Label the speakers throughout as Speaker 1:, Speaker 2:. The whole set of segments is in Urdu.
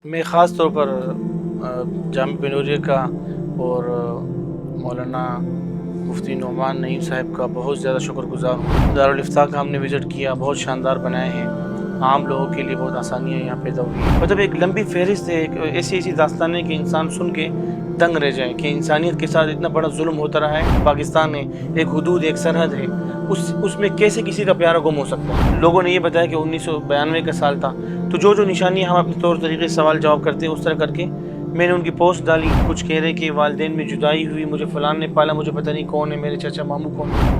Speaker 1: میں خاص طور پر جامعہ بنوریہ کا اور مولانا مفتی نعمان نعیم صاحب کا بہت زیادہ شکر گزار ہوں۔ دارالافتاء کا ہم نے وزٹ کیا، بہت شاندار بنائے ہیں، عام لوگوں کے لیے بہت آسانیاں یہاں پیدا ہوئی۔ مطلب ایک لمبی فہرست ہے، ایک ایسی داستانیں کہ انسان سن کے دنگ رہ جائے کہ انسانیت کے ساتھ اتنا بڑا ظلم ہوتا رہا ہے۔ پاکستان میں ایک حدود، ایک سرحد ہے، اس میں کیسے کسی کا پیارا گم ہو سکتا ہے۔ لوگوں نے یہ بتایا کہ 1992 کا سال تھا، تو جو نشانیاں ہم اپنے طور طریقے سے سوال جواب کرتے ہیں اس طرح کر کے میں نے ان کی پوسٹ ڈالی۔ کچھ کہہ رہے کہ والدین میں جدائی ہوئی، مجھے فلان نے پالا، مجھے پتہ نہیں کون ہے، میرے چچا ماموں کون ہے۔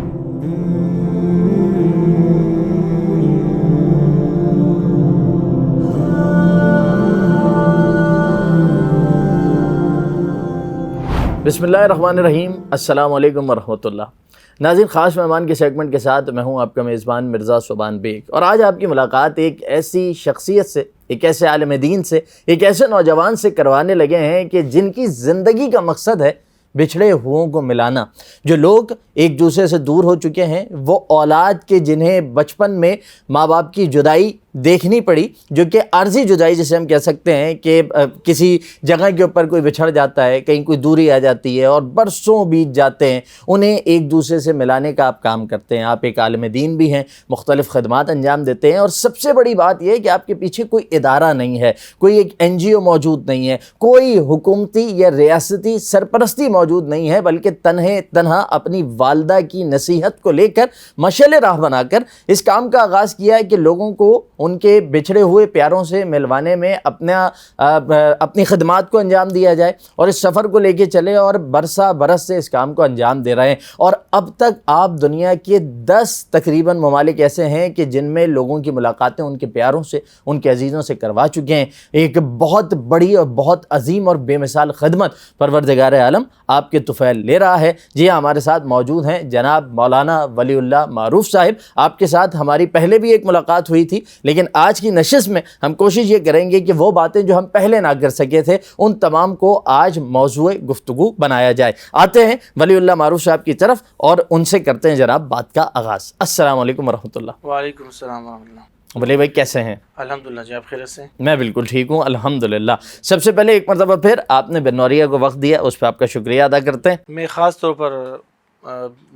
Speaker 2: بسم اللہ الرحمن الرحیم۔ السلام علیکم ورحمۃ اللہ۔ ناظرین، خاص مہمان کے سیگمنٹ کے ساتھ میں ہوں آپ کا میزبان مرزا صوبان بیگ، اور آج آپ کی ملاقات ایک ایسی شخصیت سے، ایک ایسے عالم دین سے، ایک ایسے نوجوان سے کروانے لگے ہیں کہ جن کی زندگی کا مقصد ہے بچھڑے ہوئوں کو ملانا۔ جو لوگ ایک دوسرے سے دور ہو چکے ہیں، وہ اولاد کے جنہیں بچپن میں ماں باپ کی جدائی دیکھنی پڑی، جو کہ عارضی جدائی جسے ہم کہہ سکتے ہیں کہ کسی جگہ کے اوپر کوئی بچھڑ جاتا ہے، کہیں کوئی دوری آ جاتی ہے اور برسوں بیت جاتے ہیں، انہیں ایک دوسرے سے ملانے کا آپ کام کرتے ہیں۔ آپ ایک عالم دین بھی ہیں، مختلف خدمات انجام دیتے ہیں، اور سب سے بڑی بات یہ ہے کہ آپ کے پیچھے کوئی ادارہ نہیں ہے، کوئی ایک NGO موجود نہیں ہے، کوئی حکومتی یا ریاستی سرپرستی موجود نہیں ہے، بلکہ تنہا اپنی والدہ کی نصیحت کو لے کر مشعل راہ بنا کر اس کام کا آغاز کیا ہے کہ لوگوں کو ان کے بچھڑے ہوئے پیاروں سے ملوانے میں اپنی خدمات کو انجام دیا جائے، اور اس سفر کو لے کے چلے، اور برسا برس سے اس کام کو انجام دے رہے ہیں۔ اور اب تک آپ دنیا کے 10 تقریباً ممالک ایسے ہیں کہ جن میں لوگوں کی ملاقاتیں ان کے پیاروں سے، ان کے عزیزوں سے کروا چکے ہیں۔ ایک بہت بڑی اور بہت عظیم اور بے مثال خدمت پروردگار عالم آپ کے طفیل لے رہا ہے۔ جی ہاں، ہمارے ساتھ موجود ہیں جناب مولانا ولی اللہ معروف صاحب۔ آپ کے ساتھ ہماری پہلے بھی ایک ملاقات ہوئی تھی، لیکن آج کی نشست میں ہم کوشش یہ کریں گے کہ وہ باتیں جو ہم پہلے نہ کر سکے تھے ان تمام کو آج موضوع گفتگو بنایا جائے۔ آتے ہیں ولی اللہ معروف صاحب کی طرف اور ان سے کرتے ہیں جناب بات کا آغاز۔ السلام علیکم ورحمۃ اللہ۔
Speaker 1: وعلیکم السلام ورحمۃ اللہ۔
Speaker 2: ولی بھائی کیسے ہیں؟
Speaker 1: الحمدللہ جی، آپ خیریت سے ہیں؟
Speaker 2: میں بالکل ٹھیک ہوں الحمدللہ۔ سب سے پہلے ایک مرتبہ پھر آپ نے بنوریہ کو وقت دیا، اس پہ آپ کا شکریہ ادا کرتے ہیں۔
Speaker 1: میں خاص طور پر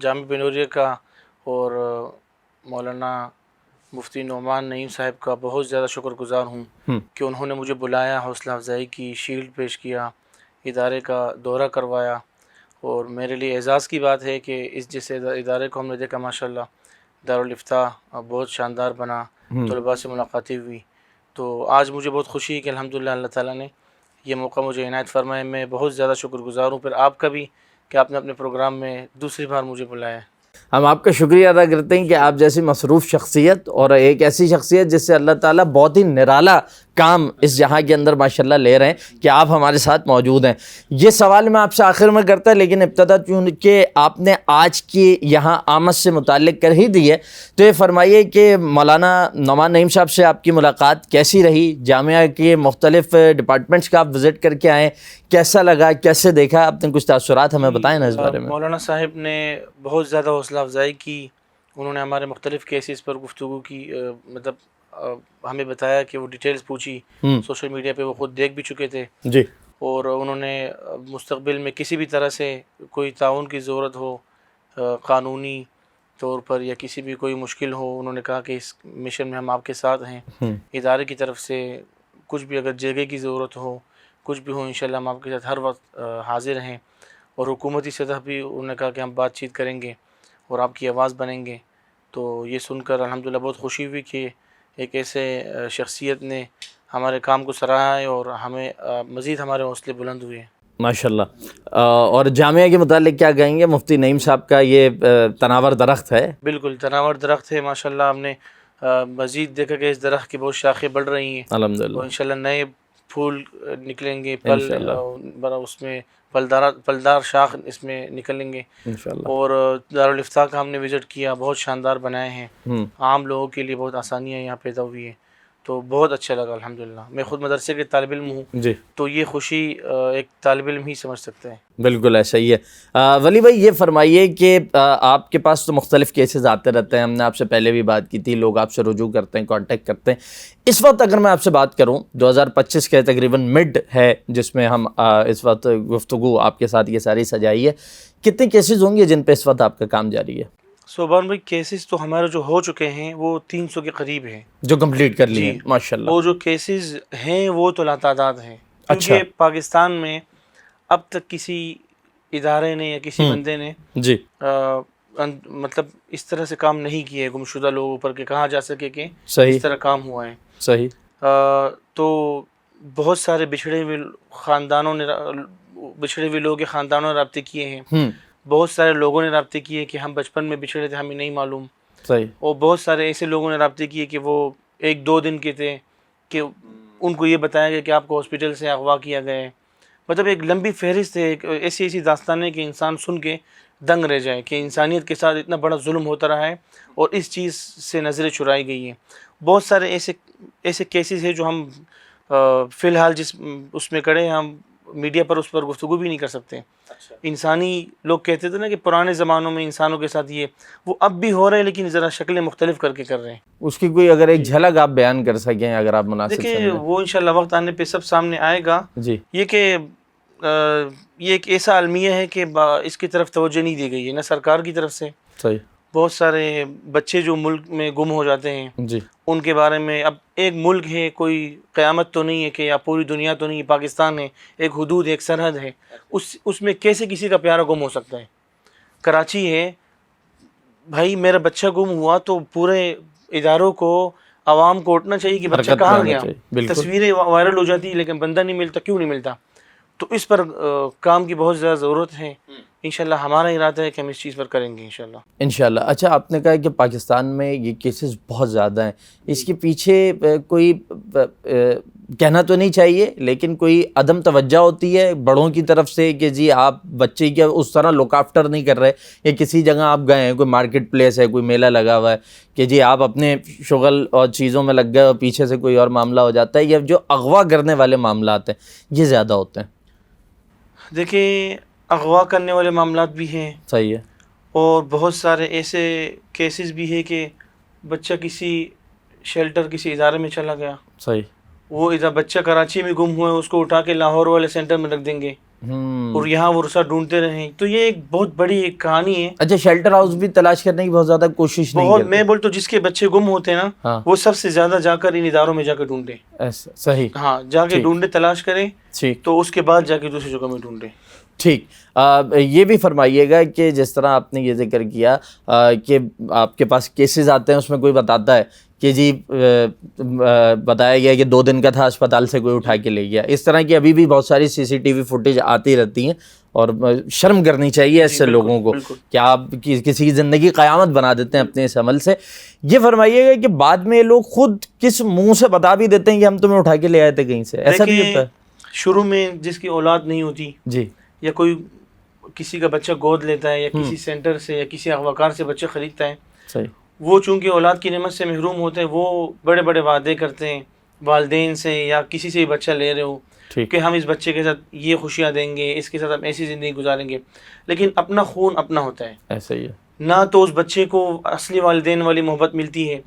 Speaker 1: جامعہ بنوریہ کا اور مولانا مفتی نعمان نعیم صاحب کا بہت زیادہ شکر گزار ہوں کہ انہوں نے مجھے بلایا، حوصلہ افزائی کی، شیلڈ پیش کیا، ادارے کا دورہ کروایا، اور میرے لیے اعزاز کی بات ہے کہ اس جیسے ادارے کو ہم نے دیکھا ماشاءاللہ۔ دارالافتاء بہت شاندار بنا، طلباء سے ملاقاتیں ہوئی، تو آج مجھے بہت خوشی ہے کہ الحمدللہ اللہ تعالیٰ نے یہ موقع مجھے عنایت فرمایا۔ میں بہت زیادہ شکر گزار ہوں پھر آپ کا بھی کہ آپ نے اپنے پروگرام میں دوسری بار مجھے بلایا ہے۔
Speaker 2: ہم آپ کا شکریہ ادا کرتے ہیں کہ آپ جیسی مصروف شخصیت اور ایک ایسی شخصیت جس سے اللہ تعالیٰ بہت ہی نرالا کام اس جہاں کے اندر ماشاءاللہ لے رہے ہیں کہ آپ ہمارے ساتھ موجود ہیں۔ یہ سوال میں آپ سے آخر میں کرتا، لیکن ابتدا چونکہ آپ نے آج کی یہاں آمد سے متعلق کر ہی دی ہے، تو یہ فرمائیے کہ مولانا نعمان نعیم صاحب سے آپ کی ملاقات کیسی رہی؟ جامعہ کے مختلف ڈپارٹمنٹس کا آپ وزٹ کر کے آئیں، کیسا لگا، کیسے دیکھا؟ آپ نے کچھ تاثرات ہمیں بتائیں نا اس بارے میں۔
Speaker 1: مولانا صاحب نے بہت زیادہ حوصلہ افزائی کی، انہوں نے ہمارے مختلف کیسز پر گفتگو کی، مطلب ہمیں بتایا کہ وہ ڈیٹیلز پوچھی، سوشل میڈیا پہ وہ خود دیکھ بھی چکے تھے،
Speaker 2: جی،
Speaker 1: اور انہوں نے مستقبل میں کسی بھی طرح سے کوئی تعاون کی ضرورت ہو، قانونی طور پر یا کسی بھی کوئی مشکل ہو، انہوں نے کہا کہ اس مشن میں ہم آپ کے ساتھ ہیں۔ ادارے کی طرف سے کچھ بھی اگر جگہ کی ضرورت ہو، کچھ بھی ہو، انشاءاللہ ہم آپ کے ساتھ ہر وقت حاضر ہیں، اور حکومتی سطح بھی انہوں نے کہا کہ ہم بات چیت کریں گے اور آپ کی آواز بنیں گے۔ تو یہ سن کر الحمدللہ بہت خوشی ہوئی کہ ایک ایسے شخصیت نے ہمارے کام کو سراہا ہے اور ہمیں مزید ہمارے حوصلے بلند ہوئے ہیں۔
Speaker 2: ماشاءاللہ۔ اور جامعہ کے متعلق کیا کہیں گے؟ مفتی نعیم صاحب کا یہ تناور درخت ہے۔
Speaker 1: بالکل تناور درخت ہے ماشاءاللہ۔ ہم نے مزید دیکھا کہ اس درخت کی بہت شاخیں بڑھ رہی ہیں،
Speaker 2: الحمدللہ،
Speaker 1: اور انشاءاللہ نئے پھول نکلیں گے، پھل اس میں پھلدار شاخ اس میں نکلیں گے،
Speaker 2: انشاءاللہ۔
Speaker 1: اور دارالافتاء کا ہم نے وزٹ کیا، بہت شاندار بنائے ہیں، عام لوگوں کے لیے بہت آسانیاں یہاں پیدا ہوئی ہیں، تو بہت اچھا لگا الحمدللہ. میں خود مدرسے کے طالب علم ہوں,
Speaker 2: جی
Speaker 1: تو یہ خوشی ایک طالب علم ہی سمجھ سکتے ہیں.
Speaker 2: بالکل ایسا ہی ہے. ولی بھائی یہ فرمائیے کہ آپ کے پاس تو مختلف کیسز آتے رہتے ہیں, ہم نے آپ سے پہلے بھی بات کی تھی, لوگ آپ سے رجوع کرتے ہیں, کانٹیکٹ کرتے ہیں. اس وقت اگر میں آپ سے بات کروں 2025 کے تقریباً مڈ ہے جس میں ہم اس وقت گفتگو آپ کے ساتھ یہ ساری سجائی ہے, کتنے کیسز ہوں گے جن پہ اس وقت آپ کا کام جاری ہے؟
Speaker 1: سبحان بھائی کیسز تو ہمارے جو ہو چکے ہیں وہ 300 کے قریب ہیں
Speaker 2: جو کمپلیٹ کر لیے ہیں
Speaker 1: جی.
Speaker 2: ماشاءاللہ.
Speaker 1: وہ جو کیسز ہیں وہ تو لاتعداد ہیں,
Speaker 2: اچھا.
Speaker 1: کیونکہ پاکستان میں اب تک کسی ادارے نے یا کسی بندے نے
Speaker 2: جی
Speaker 1: مطلب اس طرح سے کام نہیں کیے گمشدہ لوگوں پر کہ کہا جا سکے کہ
Speaker 2: صحیح
Speaker 1: اس طرح کام ہوا ہے.
Speaker 2: صحیح.
Speaker 1: تو بہت سارے بچھڑے ہوئے خاندانوں نے بچھڑے ہوئے لوگوں کے خاندانوں نے رابطے کیے ہیں, بہت سارے لوگوں نے رابطے کیے کہ ہم بچپن میں بچھڑے تھے ہمیں نہیں معلوم,
Speaker 2: صحیح.
Speaker 1: اور بہت سارے ایسے لوگوں نے رابطے کیے کہ وہ 1-2 دن کے تھے کہ ان کو یہ بتایا گیا کہ آپ کو ہاسپٹل سے اغوا کیا گیا ہے. مطلب ایک لمبی فہرست ہے, ایک ایسی داستانیں کہ انسان سن کے دنگ رہ جائے کہ انسانیت کے ساتھ اتنا بڑا ظلم ہوتا رہا ہے اور اس چیز سے نظریں چرائی گئی ہیں. بہت سارے ایسے کیسز ہیں جو ہم فی الحال جس اس میں کڑے ہم میڈیا پر اس پر گفتگو بھی نہیں کر سکتے. انسانی لوگ کہتے تھے نا کہ پرانے زمانوں میں انسانوں کے ساتھ یہ وہ اب بھی ہو رہے ہیں, لیکن ذرا شکلیں مختلف کر کے کر رہے ہیں.
Speaker 2: اس کی کوئی اگر ایک جھلک آپ بیان کر سکیں اگر آپ مناسب
Speaker 1: دیکھیں
Speaker 2: سمجھیں.
Speaker 1: وہ انشاءاللہ وقت آنے پہ سب سامنے آئے گا.
Speaker 2: جی
Speaker 1: یہ کہ یہ ایک ایسا المیہ ہے کہ اس کی طرف توجہ نہیں دی گئی ہے, نہ سرکار کی طرف سے.
Speaker 2: صحیح.
Speaker 1: بہت سارے بچے جو ملک میں گم ہو جاتے ہیں
Speaker 2: جی
Speaker 1: ان کے بارے میں, اب ایک ملک ہے, کوئی قیامت تو نہیں ہے کہ یا پوری دنیا تو نہیں, پاکستان ہے, ایک حدود ایک سرحد ہے, اس میں کیسے کسی کا پیارا گم ہو سکتا ہے. کراچی ہے بھائی, میرا بچہ گم ہوا تو پورے اداروں کو عوام کو اٹھنا چاہیے کہ بچہ
Speaker 2: حرکت
Speaker 1: کہاں
Speaker 2: کرنا
Speaker 1: گیا.
Speaker 2: چاہیے. بالکل.
Speaker 1: تصویریں وائرل ہو جاتی ہیں لیکن بندہ نہیں ملتا, کیوں نہیں ملتا؟ تو اس پر کام کی بہت زیادہ ضرورت ہے. انشاءاللہ ہمارا ارادہ ہے کہ ہم اس چیز پر کریں گے انشاءاللہ.
Speaker 2: انشاءاللہ. اچھا آپ نے کہا کہ پاکستان میں یہ کیسز بہت زیادہ ہیں, اس کے پیچھے کوئی کہنا تو نہیں چاہیے لیکن کوئی عدم توجہ ہوتی ہے بڑوں کی طرف سے کہ جی آپ بچے کی اس طرح لک آفٹر نہیں کر رہے, یا کسی جگہ آپ گئے ہیں, کوئی مارکیٹ پلیس ہے, کوئی میلہ لگا ہوا ہے کہ جی آپ اپنے شغل اور چیزوں میں لگ گئے اور پیچھے سے کوئی اور معاملہ ہو جاتا ہے, یا جو اغوا کرنے والے معاملات ہیں یہ زیادہ ہوتے ہیں؟
Speaker 1: دیکھیں اغوا کرنے والے معاملات بھی ہیں.
Speaker 2: صحیح ہے.
Speaker 1: اور بہت سارے ایسے کیسز بھی ہے کہ بچہ کسی شیلٹر کسی ادارے میں چلا گیا,
Speaker 2: صحیح.
Speaker 1: وہ ادھر بچہ کراچی میں گم ہوا ہے, اس کو اٹھا کے لاہور والے سینٹر میں رکھ دیں گے اور یہاں وہ رسا ڈھونڈتے رہیں. تو یہ ایک بہت بڑی ایک کہانی ہے.
Speaker 2: اچھا شیلٹر ہاؤس بھی تلاش کرنے کی بہت زیادہ کوشش نہیں کرتے.
Speaker 1: میں بولتا ہوں جس کے بچے گم ہوتے ہیں نا وہ سب سے زیادہ جا کر ان اداروں میں جا کے ڈھونڈے.
Speaker 2: صحیح.
Speaker 1: ہاں جا کے ڈھونڈے, تلاش کریں,
Speaker 2: ٹھیک,
Speaker 1: تو اس کے بعد جا کے دوسری جگہ میں ڈھونڈیں.
Speaker 2: ٹھیک. یہ بھی فرمائیے گا کہ جس طرح آپ نے یہ ذکر کیا کہ آپ کے پاس کیسز آتے ہیں, اس میں کوئی بتاتا ہے کہ جی بتایا گیا کہ 2 دن کا تھا, اسپتال سے کوئی اٹھا کے لے گیا. اس طرح کی ابھی بھی بہت ساری CCTV فوٹیج آتی رہتی ہیں, اور شرم کرنی چاہیے ایسے لوگوں کو کہ آپ کسی کی زندگی قیامت بنا دیتے ہیں اپنے اس عمل سے. یہ فرمائیے گا کہ بعد میں یہ لوگ خود کس منہ سے بتا بھی دیتے ہیں کہ ہم تمہیں اٹھا کے لے آئے تھے کہیں سے, ایسا بھی ہوتا ہے؟
Speaker 1: شروع میں جس کی اولاد نہیں ہوتی
Speaker 2: جی,
Speaker 1: یا کوئی کسی کا بچہ گود لیتا ہے یا کسی سینٹر سے یا کسی اغواکار سے بچہ خریدتا ہے,
Speaker 2: صحیح,
Speaker 1: وہ چونکہ اولاد کی نعمت سے محروم ہوتے ہیں, وہ بڑے بڑے وعدے کرتے ہیں والدین سے یا کسی سے بھی بچہ لے رہے ہو کہ ہم اس بچے کے ساتھ یہ خوشیاں دیں گے, اس کے ساتھ ہم ایسی زندگی گزاریں گے. لیکن اپنا خون اپنا ہوتا ہے,
Speaker 2: ایسا ہی ہے.
Speaker 1: نہ تو اس بچے کو اصلی والدین والی محبت ملتی ہے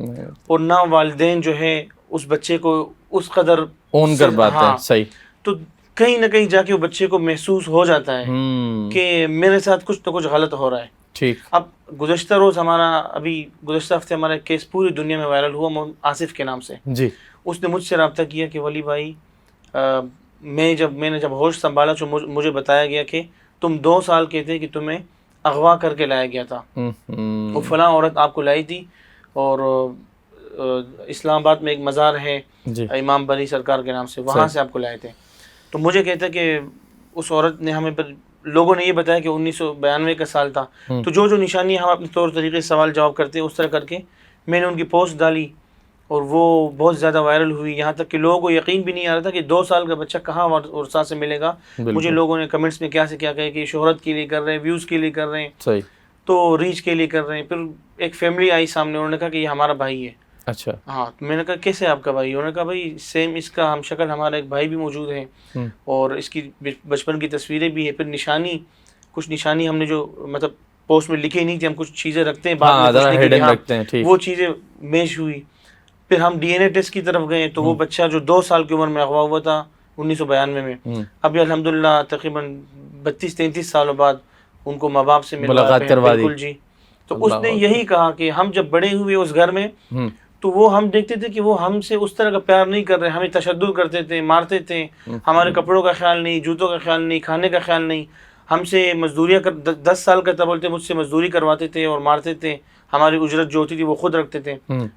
Speaker 1: اور نہ والدین جو ہے اس بچے کو اس قدر
Speaker 2: اون کر پاتے ہیں. صحیح.
Speaker 1: تو کہیں نہ کہیں جا کے وہ بچے کو محسوس ہو جاتا ہے کہ میرے ساتھ کچھ نہ کچھ غلط ہو رہا ہے.
Speaker 2: ٹھیک.
Speaker 1: اب گزشتہ روز ابھی گزشتہ ہفتے ہمارا ایک کیس پوری دنیا میں وائرل ہوا, آصف کے نام سے.
Speaker 2: جی.
Speaker 1: اس نے مجھ سے رابطہ کیا کہ ولی بھائی میں نے جب ہوش سنبھالا تو مجھے بتایا گیا کہ تم 2 سال کے تھے کہ تمہیں اغوا کر کے لایا گیا تھا, وہ فلاں عورت آپ کو لائی تھی, اور اسلام آباد میں ایک مزار ہے امام بری سرکار کے نام سے, وہاں سے آپ کو لائے تھے. تو مجھے کہتا کہ اس عورت نے ہمیں لوگوں نے یہ بتایا کہ 1992 کا سال تھا. تو جو نشانی ہم اپنے طور طریقے سے سوال جواب کرتے ہیں اس طرح کر کے میں نے ان کی پوسٹ ڈالی اور وہ بہت زیادہ وائرل ہوئی, یہاں تک کہ لوگوں کو یقین بھی نہیں آ رہا تھا کہ 2 سال کا بچہ کہاں ورثہ سے ملے گا. مجھے لوگوں نے کمنٹس میں کیا سے کیا کہے کہ شہرت کے لیے کر رہے ہیں, ویوز کے لیے کر رہے ہیں,
Speaker 2: صحیح,
Speaker 1: تو ریچ کے لیے کر رہے ہیں. پھر ایک فیملی آئی سامنے, انہوں نے کہا کہ یہ ہمارا بھائی ہے.
Speaker 2: اچھا
Speaker 1: ہاں تو میں نے کہا کیسے آپ کا بھائی؟ انہوں نے کہا بھائی سیم اس کا ہم شکل ہمارا ایک بھائی بھی موجود ہے اور اس کی بچپن کی تصویریں بھی ہیں. پھر نشانی کچھ نشانی ہم نے جو مطلب پوسٹ میں لکھی نہیں تھی, ہم کچھ چیزیں رکتے ہیں بعد
Speaker 2: ہاں
Speaker 1: میں
Speaker 2: ذرا
Speaker 1: پوچھنے کے لیے,
Speaker 2: ہیڈن
Speaker 1: ہاں
Speaker 2: رکھتے ہیں, ٹھیک.
Speaker 1: وہ چیزیں میچ ہوئی. پھر ہم ڈی این اے ٹیسٹ کی طرف گئے تو وہ بچہ جو 2 سال کی عمر میں اغوا ہوا تھا 1992 میں, ابھی الحمدللہ تقریباً 32-33 سالوں بعد ان کو ماں باپ سے
Speaker 2: ملاقات کروا دی.
Speaker 1: بالکل جی. تو اس نے یہی کہا کہ ہم جب بڑے ہوئے اس گھر میں تو وہ ہم دیکھتے تھے کہ وہ ہم سے اس طرح کا پیار نہیں کر رہے, ہمیں تشدد کرتے تھے, مارتے تھے, ہمارے کپڑوں کا خیال نہیں, جوتوں کا خیال نہیں, کھانے کا خیال نہیں, ہم سے مزدوریاں 10 سال کا تھا بولتے مجھ سے مزدوری کرواتے تھے اور مارتے تھے, ہماری اجرت جو ہوتی تھی وہ خود رکھتے تھے.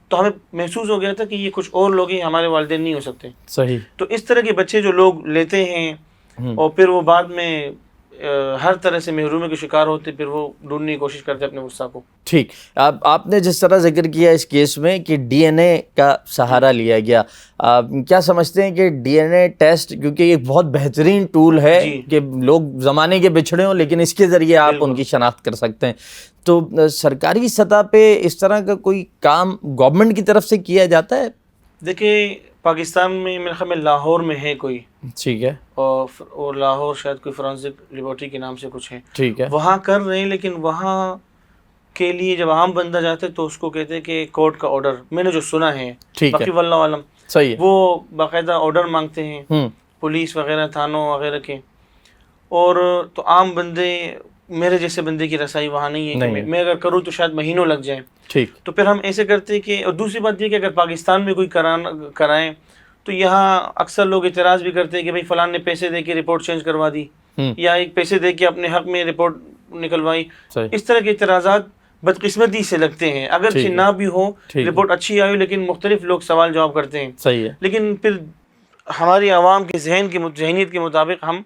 Speaker 1: تو ہمیں محسوس ہو گیا تھا کہ یہ کچھ اور لوگ ہیں, ہمارے والدین نہیں ہو سکتے.
Speaker 2: صحیح.
Speaker 1: تو اس طرح کے بچے جو لوگ لیتے ہیں اور پھر وہ بعد میں ہر طرح سے محرومی کے شکار ہوتے, پھر وہ ڈھونڈنے کی کوشش کرتے اپنے ورثہ کو.
Speaker 2: ٹھیک. آپ نے جس طرح ذکر کیا اس کیس میں کہ ڈی این اے کا سہارا لیا گیا, کیا سمجھتے ہیں کہ ڈی این اے ٹیسٹ کیونکہ یہ بہت بہترین ٹول ہے کہ لوگ زمانے کے بچھڑے ہوں لیکن اس کے ذریعے آپ ان کی شناخت کر سکتے ہیں, تو سرکاری سطح پہ اس طرح کا کوئی کام گورنمنٹ کی طرف سے کیا جاتا ہے؟
Speaker 1: دیکھیں پاکستان میں میرے خیال میں لاہور میں ہے کوئی,
Speaker 2: ٹھیک ہے,
Speaker 1: اور لاہور شاید کوئی فرانسک لیبارٹری کے نام سے کچھ ہے,
Speaker 2: ٹھیک ہے,
Speaker 1: وہاں کر رہے ہیں. لیکن وہاں کے لیے جب عام بندہ جاتے تو اس کو کہتے ہیں کہ کورٹ کا آرڈر, میں نے جو سنا ہے, باقی واللہ عالم,
Speaker 2: صحیح ہے,
Speaker 1: وہ باقاعدہ آرڈر مانگتے ہیں پولیس وغیرہ تھانوں وغیرہ کے, اور تو عام بندے میرے جیسے بندے کی رسائی وہاں نہیں ہے کہ میں اگر کروں تو شاید مہینوں لگ جائیں.
Speaker 2: ٹھیک.
Speaker 1: تو پھر ہم ایسے کرتے ہیں کہ, اور دوسری بات یہ کہ اگر پاکستان میں کوئی کرائیں تو یہاں اکثر لوگ اعتراض بھی کرتے ہیں کہ بھائی فلان نے پیسے دے کے رپورٹ چینج کروا دی, یا ایک پیسے دے کے اپنے حق میں رپورٹ نکلوائی. اس طرح کے اعتراضات بدقسمتی سے لگتے ہیں, اگرچہ نہ بھی ہو, رپورٹ اچھی آئی لیکن مختلف لوگ سوال جواب کرتے ہیں.
Speaker 2: صحیح ہے.
Speaker 1: لیکن پھر ہماری عوام کے ذہنیت کے مطابق ہم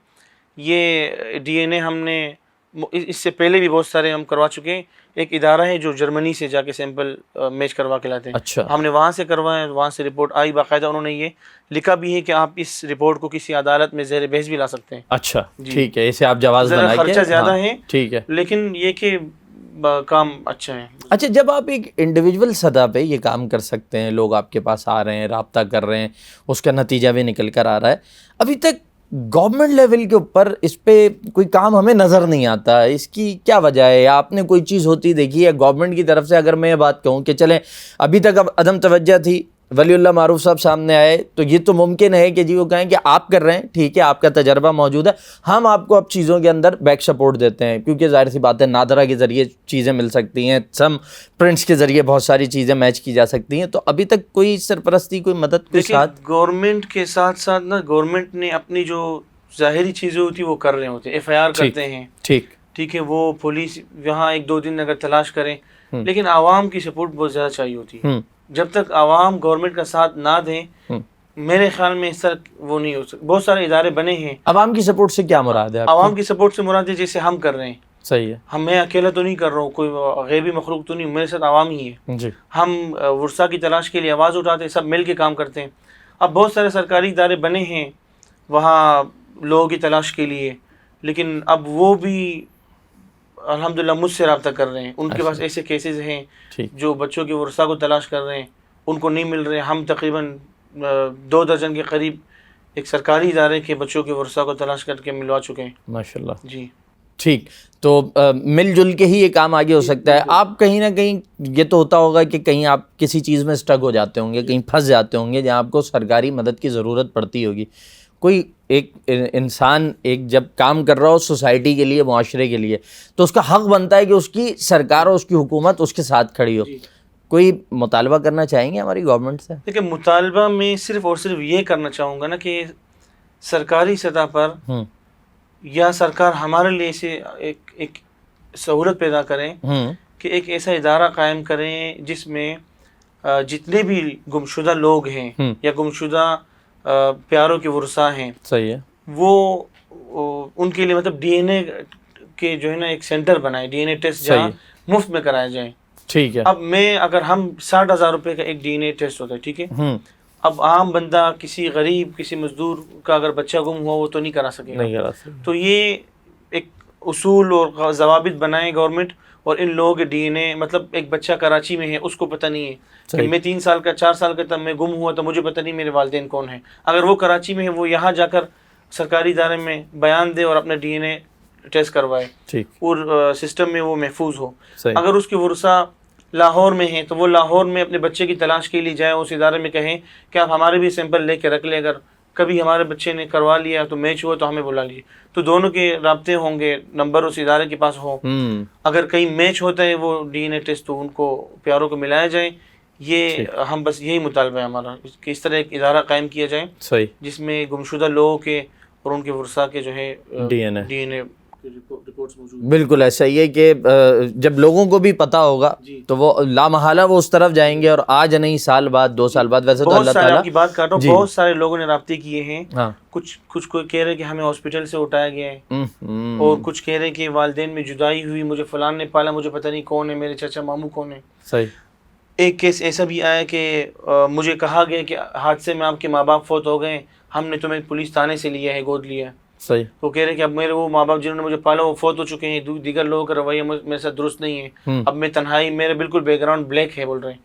Speaker 1: یہ ڈی این اے ہم نے اس سے پہلے بھی بہت سارے ہم کروا چکے ہیں. ایک ادارہ ہے جو جرمنی سے جا کے سیمپل میچ کروا کے لاتے ہیں,
Speaker 2: اچھا,
Speaker 1: ہم نے وہاں سے کروایا, وہاں سے رپورٹ آئی, باقاعدہ انہوں نے یہ لکھا بھی ہے کہ آپ اس رپورٹ کو کسی عدالت میں زیر بحث بھی لا سکتے ہیں.
Speaker 2: اچھا ٹھیک ہے, اسے آپ جواز بنا کے,
Speaker 1: خرچہ زیادہ ہے
Speaker 2: ٹھیک ہے,
Speaker 1: لیکن یہ کہ کام اچھا ہے.
Speaker 2: اچھا, جب آپ ایک انڈیویجول سطح پہ یہ کام کر سکتے ہیں, لوگ آپ کے پاس آ رہے ہیں, رابطہ کر رہے ہیں, اس کا نتیجہ بھی نکل کر آ رہا ہے, ابھی تک گورنمنٹ لیول کے اوپر اس پہ کوئی کام ہمیں نظر نہیں آتا, اس کی کیا وجہ ہے؟ آپ نے کوئی چیز ہوتی دیکھی ہے گورنمنٹ کی طرف سے؟ اگر میں یہ بات کہوں کہ چلیں ابھی تک اب عدم توجہ تھی, ولی اللہ معروف صاحب سامنے آئے, تو یہ تو ممکن ہے کہ جی وہ کہیں کہ آپ کر رہے ہیں, ٹھیک ہے, آپ کا تجربہ موجود ہے, ہم آپ کو اب چیزوں کے اندر بیک سپورٹ دیتے ہیں, کیونکہ ظاہر سی بات ہے نادرا کے ذریعے چیزیں مل سکتی ہیں, سم پرنٹس کے ذریعے بہت ساری چیزیں میچ کی جا سکتی ہیں, تو ابھی تک کوئی سرپرستی, کوئی مدد کے ساتھ؟
Speaker 1: گورنمنٹ کے ساتھ ساتھ نا گورنمنٹ نے اپنی جو ظاہری چیزیں ہوتی وہ کر رہے ہوتے ہیں, ایف آئی آر کرتے ہیں, ٹھیک ہے, وہ پولیس یہاں 1-2 دن اگر تلاش کریں, لیکن عوام کی سپورٹ بہت زیادہ چاہیے ہوتی ہے. جب تک عوام گورنمنٹ کا ساتھ نہ دیں میرے خیال میں اس طرح وہ نہیں ہو سکتا. بہت سارے ادارے بنے ہیں.
Speaker 2: عوام کی سپورٹ سے کیا مراد ہے؟
Speaker 1: عوام کی سپورٹ سے مراد ہے جیسے ہم کر رہے ہیں.
Speaker 2: صحیح ہے,
Speaker 1: میں اکیلا تو نہیں کر رہا ہوں, کوئی غیبی مخلوق تو نہیں, میرے ساتھ عوام ہی ہے.
Speaker 2: جی,
Speaker 1: ہم ورثہ کی تلاش کے لیے آواز اٹھاتے ہیں, سب مل کے کام کرتے ہیں. اب بہت سارے سرکاری ادارے بنے ہیں وہاں لوگوں کی تلاش کے لیے, لیکن اب وہ بھی الحمدللہ مجھ سے رابطہ کر رہے ہیں. ان کے پاس ایسے کیسز ہیں جو بچوں کے ورثہ کو تلاش کر رہے ہیں, ان کو نہیں مل رہے. ہم تقریباً 2 درجن کے قریب ایک سرکاری ادارے کے بچوں کے ورثہ کو تلاش کر کے ملوا چکے ہیں.
Speaker 2: ماشاءاللہ.
Speaker 1: جی
Speaker 2: ٹھیک, تو مل جل کے ہی یہ کام آگے ہو سکتا ہے. آپ کہیں نہ کہیں یہ تو ہوتا ہوگا کہ کہیں آپ کسی چیز میں اسٹک ہو جاتے ہوں گے, کہیں پھنس جاتے ہوں گے جہاں آپ کو سرکاری مدد کی ضرورت پڑتی ہوگی. کوئی ایک انسان ایک جب کام کر رہا ہو سوسائٹی کے لیے, معاشرے کے لیے, تو اس کا حق بنتا ہے کہ اس کی سرکار اور اس کی حکومت اس کے ساتھ کھڑی ہو. کوئی مطالبہ کرنا چاہیں گے ہماری گورنمنٹ سے؟
Speaker 1: دیکھیں, مطالبہ میں صرف اور صرف یہ کرنا چاہوں گا نا کہ سرکاری سطح پر یا سرکار ہمارے لیے سے ایک سہولت پیدا کریں کہ ایک ایسا ادارہ قائم کریں جس میں جتنے بھی گمشدہ لوگ ہیں یا گمشدہ پیاروں کے ورثہ ہیں,
Speaker 2: صحیح ہے,
Speaker 1: وہ ان کے لیے مطلب ڈی این اے کے جو ہے نا ایک سینٹر بنائے, ڈی این اے ٹیسٹ جہاں مفت میں کرائے جائیں.
Speaker 2: ٹھیک ہے.
Speaker 1: اب میں اگر ہم 60,000 روپے کا ایک ڈی این اے ٹیسٹ ہوتا ہے, ٹھیک ہے, اب عام بندہ کسی غریب کسی مزدور کا اگر بچہ گم ہوا وہ تو نہیں کرا سکے گا. تو یہ ایک اصول اور ضوابط بنائیں گورنمنٹ, اور ان لوگوں کے ڈی این اے, مطلب ایک بچہ کراچی میں ہے اس کو پتہ نہیں ہے کہ میں 3 سال کا 4 سال کا تب میں گم ہوا تو مجھے پتہ نہیں میرے والدین کون ہیں. اگر وہ کراچی میں ہے وہ یہاں جا کر سرکاری ادارے میں بیان دے اور اپنا ڈی این اے ٹیسٹ کروائے اور سسٹم میں وہ محفوظ ہو. اگر اس کی ورثہ لاہور میں ہیں تو وہ لاہور میں اپنے بچے کی تلاش کے لیے جائیں, اس ادارے میں کہیں کہ آپ ہمارے بھی سیمپل لے کے رکھ لیں, اگر کبھی ہمارے بچے نے کروا لیا تو میچ ہوا تو ہمیں بلا لیجیے. تو دونوں کے رابطے ہوں گے, نمبر اس ادارے کے پاس ہو, اگر کہیں میچ ہوتا ہے وہ ڈی این اے ٹیسٹ تو ان کو پیاروں کو ملایا جائے. یہ ہم بس یہی مطالبہ ہے ہمارا کہ اس طرح ایک ادارہ قائم کیا جائے جس میں گمشدہ لوگوں کے اور ان کے ورثاء کے جو ہے ڈی این اے رپورٹس موجود.
Speaker 2: بالکل ایسا ہی ہے کہ جب لوگوں کو بھی پتہ ہوگا تو وہ لامحالہ وہ اس طرف جائیں گے, اور آج نہیں سال بعد 2 سال بعد. ویسے تو اللہ تعالیٰ
Speaker 1: کی بات کر رہا ہوں, بہت سارے لوگوں نے رابطے کیے ہیں. کچھ کوئی کہہ رہے کہ ہمیں ہاسپٹل سے اٹھایا گیا ہے, اور کچھ کہہ رہے کہ والدین میں جدائی ہوئی, مجھے فلان نے پالا, مجھے پتہ نہیں کون ہے, میرے چچا ماموں کون ہے.
Speaker 2: صحیح.
Speaker 1: ایک کیس ایسا بھی آیا کہ مجھے کہا گیا کہ حادثے میں آپ کے ماں باپ فوت ہو گئے, ہم نے تمہیں پولیس تھانے سے لیا ہے, گود لیا ہے.
Speaker 2: صحیح.
Speaker 1: وہ کہہ رہے کہ اب میرے وہ ماں باپ جنہوں نے مجھے پالا وہ فوت ہو چکے ہیں, دیگر لوگوں کا رویہ میرے ساتھ درست نہیں ہے, اب میں تنہائی, میرے بالکل بیک گراؤنڈ بلیک ہے, بول رہے ہیں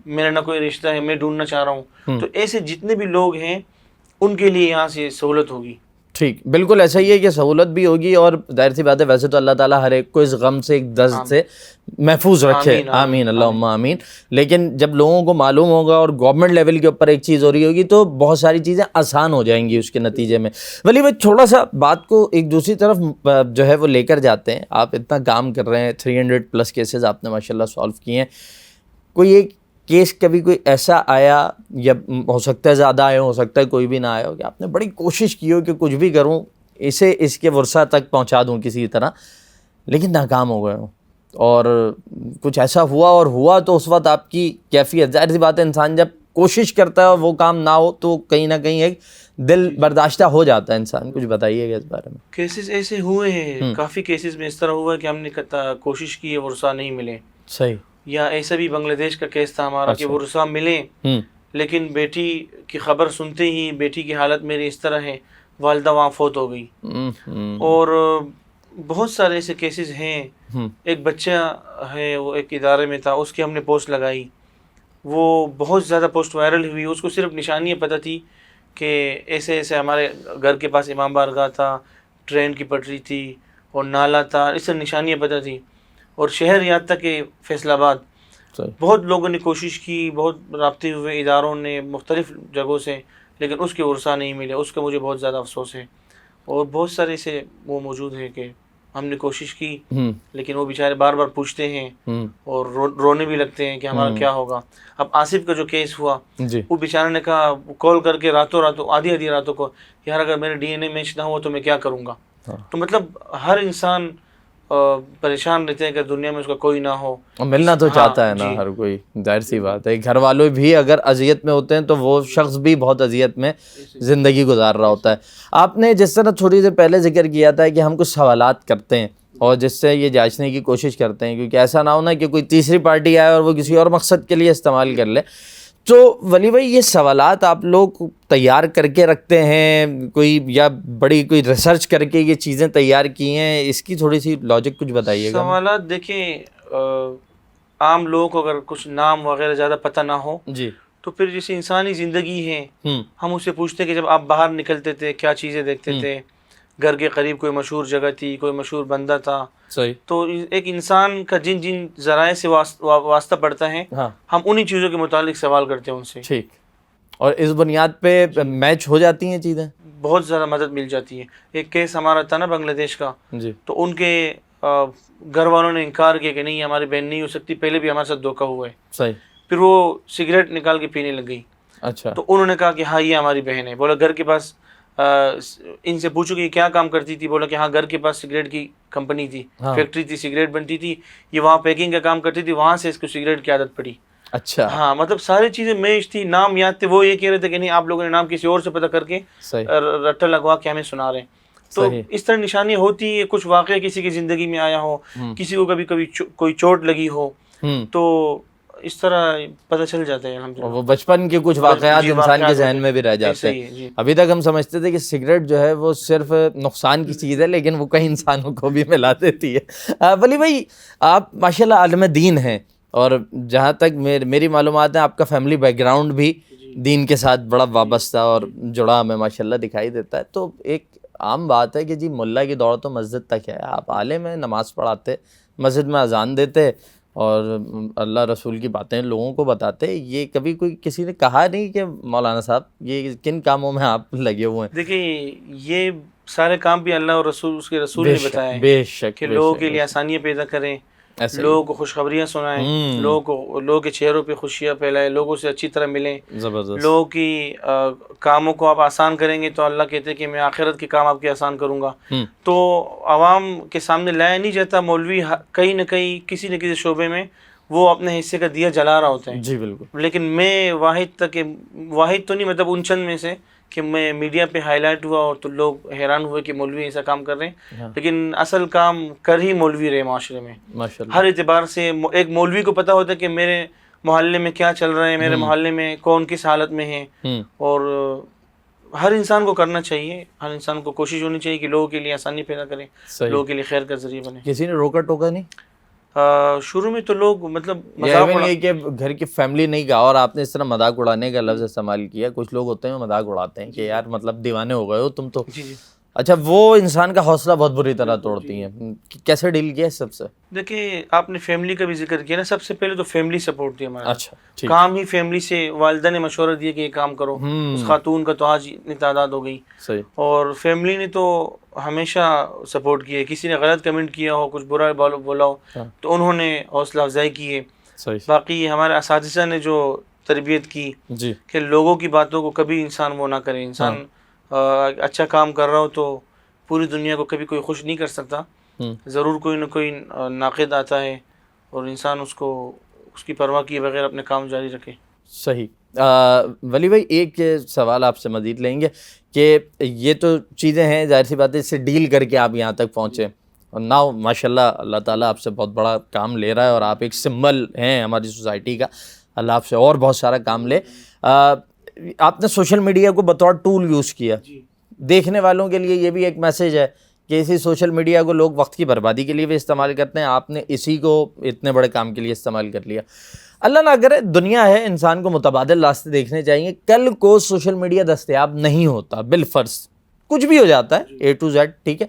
Speaker 1: میرا نہ کوئی رشتہ ہے, میں ڈھونڈنا چاہ رہا ہوں. تو ایسے جتنے بھی لوگ ہیں ان کے لیے یہاں سے سہولت ہوگی.
Speaker 2: ٹھیک, بالکل ایسا ہی ہے کہ سہولت بھی ہوگی, اور ظاہر سی بات ہے ویسے تو اللہ تعالیٰ ہر ایک کو اس غم سے, ایک درد سے محفوظ رکھے, آمین اللہم آمین. لیکن جب لوگوں کو معلوم ہوگا اور گورنمنٹ لیول کے اوپر ایک چیز ہو رہی ہوگی تو بہت ساری چیزیں آسان ہو جائیں گی اس کے نتیجے میں. ولی بھائی تھوڑا سا بات کو ایک دوسری طرف جو ہے وہ لے کر جاتے ہیں. آپ اتنا کام کر رہے ہیں, 300+ کیسز آپ نے ماشاء اللہ سالو کیے ہیں. کوئی ایک کیس کبھی کوئی ایسا آیا, یا ہو سکتا ہے زیادہ آئے, ہو سکتا ہے کوئی بھی نہ آیا ہو, کہ آپ نے بڑی کوشش کی ہو کہ کچھ بھی کروں اسے اس کے ورثہ تک پہنچا دوں کسی طرح, لیکن ناکام ہو گئے ہوں, اور کچھ ایسا ہوا, اور ہوا تو اس وقت آپ کی کیفیت, ظاہر سی بات ہے انسان جب کوشش کرتا ہے اور وہ کام نہ ہو تو کہیں نہ کہیں ایک دل برداشتہ ہو جاتا ہے انسان. کچھ بتائیے گا اس بارے میں.
Speaker 1: کیسز ایسے ہوئے ہیں, کافی کیسز میں اس طرح ہوا ہے کہ ہم نے کوشش کی ہے ورثہ نہیں ملے.
Speaker 2: صحیح.
Speaker 1: یا ایسا بھی بنگلہ دیش کا کیس تھا ہمارا کہ ورثہ ملے, لیکن بیٹی کی خبر سنتے ہی بیٹی کی حالت میری اس طرح ہے, والدہ وہاں فوت ہو گئی. اور بہت سارے ایسے کیسز ہیں. ایک بچہ ہے وہ ایک ادارے میں تھا, اس کی ہم نے پوسٹ لگائی, وہ بہت زیادہ پوسٹ وائرل ہوئی. اس کو صرف نشانیاں پتہ تھی کہ ایسے ایسے ہمارے گھر کے پاس امام بارگاہ تھا, ٹرین کی پٹری تھی اور نالا تھا, اس سے نشانیاں پتہ تھی. اور شہر یہاں تک کہ فیصل آباد, بہت لوگوں نے کوشش کی, بہت رابطے ہوئے اداروں نے مختلف جگہوں سے, لیکن اس کے ورثہ نہیں ملے. اس کا مجھے بہت زیادہ افسوس ہے. اور بہت سارے سے وہ موجود ہیں کہ ہم نے کوشش کی لیکن وہ بیچارے بار بار پوچھتے ہیں اور رونے بھی لگتے ہیں کہ ہمارا کیا ہوگا. اب آصف کا جو کیس ہوا, وہ بیچارے نے کہا کال کر کے راتوں آدھی راتوں کو, یار اگر میرے ڈی این اے میچ نہ ہوا تو میں کیا کروں گا. تو مطلب ہر انسان پریشان رہتے ہیں کہ دنیا میں اس کا کوئی نہ ہو.
Speaker 2: ملنا تو چاہتا ہے نا ہر کوئی, ظاہر سی بات ہے. گھر والوں بھی اگر اذیت میں ہوتے ہیں تو وہ شخص بھی بہت اذیت میں زندگی گزار رہا ہوتا ہے. آپ نے جس طرح تھوڑی دیر پہلے ذکر کیا تھا کہ ہم کچھ سوالات کرتے ہیں اور جس سے یہ جانچنے کی کوشش کرتے ہیں, کیونکہ ایسا نہ ہونا کہ کوئی تیسری پارٹی آئے اور وہ کسی اور مقصد کے لیے استعمال کر لے. تو ولی بھائی یہ سوالات آپ لوگ تیار کر کے رکھتے ہیں کوئی, یا بڑی کوئی ریسرچ کر کے یہ چیزیں تیار کی ہیں, اس کی تھوڑی سی لاجک کچھ بتائیے گا.
Speaker 1: سوالات دیکھیں, عام لوگوں کو اگر کچھ نام وغیرہ زیادہ پتہ نہ ہو
Speaker 2: جی,
Speaker 1: تو پھر جیسے انسانی زندگی ہے, ہم اسے پوچھتے کہ جب آپ باہر نکلتے تھے کیا چیزیں دیکھتے تھے, گھر کے قریب کوئی مشہور جگہ تھی, کوئی مشہور بندہ تھا.
Speaker 2: صحیح. تو
Speaker 1: ایک انسان کا جن ذرائع سے واسطہ پڑتا ہے, ہم انہی چیزوں کے متعلق سوال کرتے ہیں ان سے.
Speaker 2: ٹھیک. اور اس بنیاد پہ میچ ہو جاتی ہیں چیزیں,
Speaker 1: بہت زیادہ مدد مل جاتی ہے. ایک کیس ہمارا تھا نا بنگلہ دیش کا,
Speaker 2: جی,
Speaker 1: تو ان کے گھر والوں نے انکار کیا کہ نہیں ہماری بہن نہیں ہو سکتی, پہلے بھی ہمارے ساتھ دھوکہ ہوا ہے.
Speaker 2: صحیح.
Speaker 1: پھر وہ سگریٹ نکال کے پینے لگ گئی.
Speaker 2: اچھا.
Speaker 1: تو انہوں نے کہا کہ ہاں یہ ہماری بہن ہے. بولا گھر کے پاس ان سے پوچھو کہ یہ کیا کام کرتی تھی. بولا کہ ہاں گھر کے پاس سگریٹ کی کمپنی تھی, فیکٹری تھی, سگریٹ بنتی تھی, یہ وہاں پیکنگ کا کام کرتی تھی, وہاں سے اس کو سگریٹ کی عادت پڑی.
Speaker 2: اچھا.
Speaker 1: ہاں مطلب ساری چیزیں میچ تھی, نام یاد تھے. وہ یہ کہہ رہے تھے کہ نہیں آپ لوگوں نے نام کسی اور سے پتہ کر کے رٹا لگوا کے ہمیں سنا رہے ہیں. تو اس طرح نشانیاں ہوتی ہیں. کچھ واقعہ کسی کی زندگی میں آیا ہو, کسی کو کبھی کوئی چوٹ لگی ہو, تو اس طرح پتہ چل جاتا ہے
Speaker 2: اور
Speaker 1: الحمدللہ.
Speaker 2: وہ بچپن کے کچھ واقعات
Speaker 1: جی،
Speaker 2: انسان کے
Speaker 1: واقعات
Speaker 2: ذہن میں بھی رہ جاتے
Speaker 1: ایسے ہی
Speaker 2: ہیں.
Speaker 1: ہے، جی.
Speaker 2: ابھی تک ہم سمجھتے تھے کہ سگریٹ جو ہے وہ صرف نقصان کی چیز ہے، لیکن وہ کئی انسانوں کو بھی ملا دیتی ہے. ولی بھائی آپ ماشاءاللہ عالم دین ہیں، اور جہاں تک میری معلومات ہیں آپ کا فیملی بیک گراؤنڈ بھی دین کے ساتھ بڑا وابستہ اور جڑا ہمیں ماشاءاللہ دکھائی دیتا ہے. تو ایک عام بات ہے کہ جی ملا کی دوڑ تو مسجد تک ہے، آپ عالم ہیں، نماز پڑھاتے، مسجد میں اذان دیتے اور اللہ رسول کی باتیں لوگوں کو بتاتے. یہ کبھی کوئی کسی نے کہا نہیں کہ مولانا صاحب یہ کن کاموں میں آپ لگے ہوئے ہیں؟
Speaker 1: دیکھیں یہ سارے کام بھی اللہ اور رسول اس کے رسول
Speaker 2: بے
Speaker 1: نے
Speaker 2: شک،
Speaker 1: بتایا ہے
Speaker 2: بے شک،
Speaker 1: کہ
Speaker 2: بے
Speaker 1: لوگوں
Speaker 2: شک،
Speaker 1: کے
Speaker 2: بے
Speaker 1: لیے
Speaker 2: شک.
Speaker 1: آسانیاں پیدا کریں،
Speaker 2: ایسے ہی.
Speaker 1: لوگوں کو خوشخبریاں سنائیں، لوگوں کے چہروں پہ خوشیاں پھیلائیں، لوگوں سے اچھی طرح ملیں،
Speaker 2: زبردست.
Speaker 1: لوگوں کی کاموں کو آپ آسان کریں گے تو اللہ کہتے ہیں کہ میں آخرت کے کام آپ کے آسان کروں گا. تو عوام کے سامنے لایا نہیں جاتا. مولوی کہیں نہ کہیں کسی نہ کسی شعبے میں وہ اپنے حصے کا دیا جلا رہا ہوتا ہے.
Speaker 2: جی بالکل.
Speaker 1: لیکن میں واحد تو نہیں، مطلب ان چند میں سے کہ میں میڈیا پہ ہائی لائٹ ہوا اور تو لوگ حیران ہوئے کہ مولوی ایسا کام کر رہے ہیں، لیکن اصل کام کر ہی مولوی رہے معاشرے میں.
Speaker 2: ماشاءاللہ.
Speaker 1: ہر اعتبار سے ایک مولوی کو پتہ ہوتا ہے کہ میرے محلے میں کیا چل رہا ہے، میرے محلے میں کون کس حالت میں ہے. اور ہر انسان کو کرنا چاہیے، ہر انسان کو کوشش ہونی چاہیے کہ لوگوں کے لیے آسانی پیدا کریں، لوگوں کے لیے خیر کا ذریعہ بنے.
Speaker 2: کسی نے روکا ٹوکا نہیں؟
Speaker 1: شروع میں تو لوگ مطلب
Speaker 2: یہ کہ گھر کی فیملی نہیں کہا اور آپ نے اس طرح مذاق اڑانے کا لفظ استعمال کیا. کچھ لوگ ہوتے ہیں مذاق اڑاتے ہیں کہ یار مطلب دیوانے ہو گئے ہو تم تو.
Speaker 1: جی.
Speaker 2: اچھا، وہ انسان کا حوصلہ بہت بری طرح توڑتی ہیں. کیسے ڈیل کیا اس سب سے؟
Speaker 1: دیکھیں آپ نے فیملی کا بھی ذکر کیا نا، سب سے پہلے تو فیملی سپورٹ دی ہمارا.
Speaker 2: اچھا ٹھیک.
Speaker 1: کام ہی فیملی سے، والدہ نے مشورہ دیا کہ یہ کام کرو. اس خاتون کا تو آج اتنی تعداد ہو گئی.
Speaker 2: صحیح.
Speaker 1: اور فیملی نے تو ہمیشہ سپورٹ کیا ہے. کسی نے غلط کمنٹ کیا ہو، کچھ برا بولا ہو تو انہوں نے حوصلہ افزائی کی ہے.
Speaker 2: صحیح.
Speaker 1: باقی ہمارے اساتذہ نے جو تربیت کی
Speaker 2: جی
Speaker 1: کہ لوگوں کی باتوں کو کبھی انسان وہ نہ کرے. انسان اچھا کام کر رہا ہو تو پوری دنیا کو کبھی کوئی خوش نہیں کر سکتا. ضرور کوئی نہ کوئی ناقد آتا ہے اور انسان اس کی پرواہ کیے بغیر اپنے کام جاری رکھے.
Speaker 2: صحیح. ولی بھائی ایک سوال آپ سے مزید لیں گے کہ یہ تو چیزیں ہیں ظاہر سی بات ہے، اس سے ڈیل کر کے آپ یہاں تک پہنچے اور ناؤ ماشاءاللہ اللہ تعالیٰ آپ سے بہت بڑا کام لے رہا ہے اور آپ ایک سمبل ہیں ہماری سوسائٹی کا. اللہ آپ سے اور بہت سارا کام لے. آپ نے سوشل میڈیا کو بطور ٹول یوز کیا. دیکھنے والوں کے لیے یہ بھی ایک میسیج ہے کہ اسی سوشل میڈیا کو لوگ وقت کی بربادی کے لیے بھی استعمال کرتے ہیں، آپ نے اسی کو اتنے بڑے کام کے لیے استعمال کر لیا. اللہ نہ کرے، دنیا ہے، انسان کو متبادل راستے دیکھنے چاہیے. کل کو سوشل میڈیا دستیاب نہیں ہوتا، بالفرض کچھ بھی ہو جاتا ہے A to Z، ٹھیک ہے،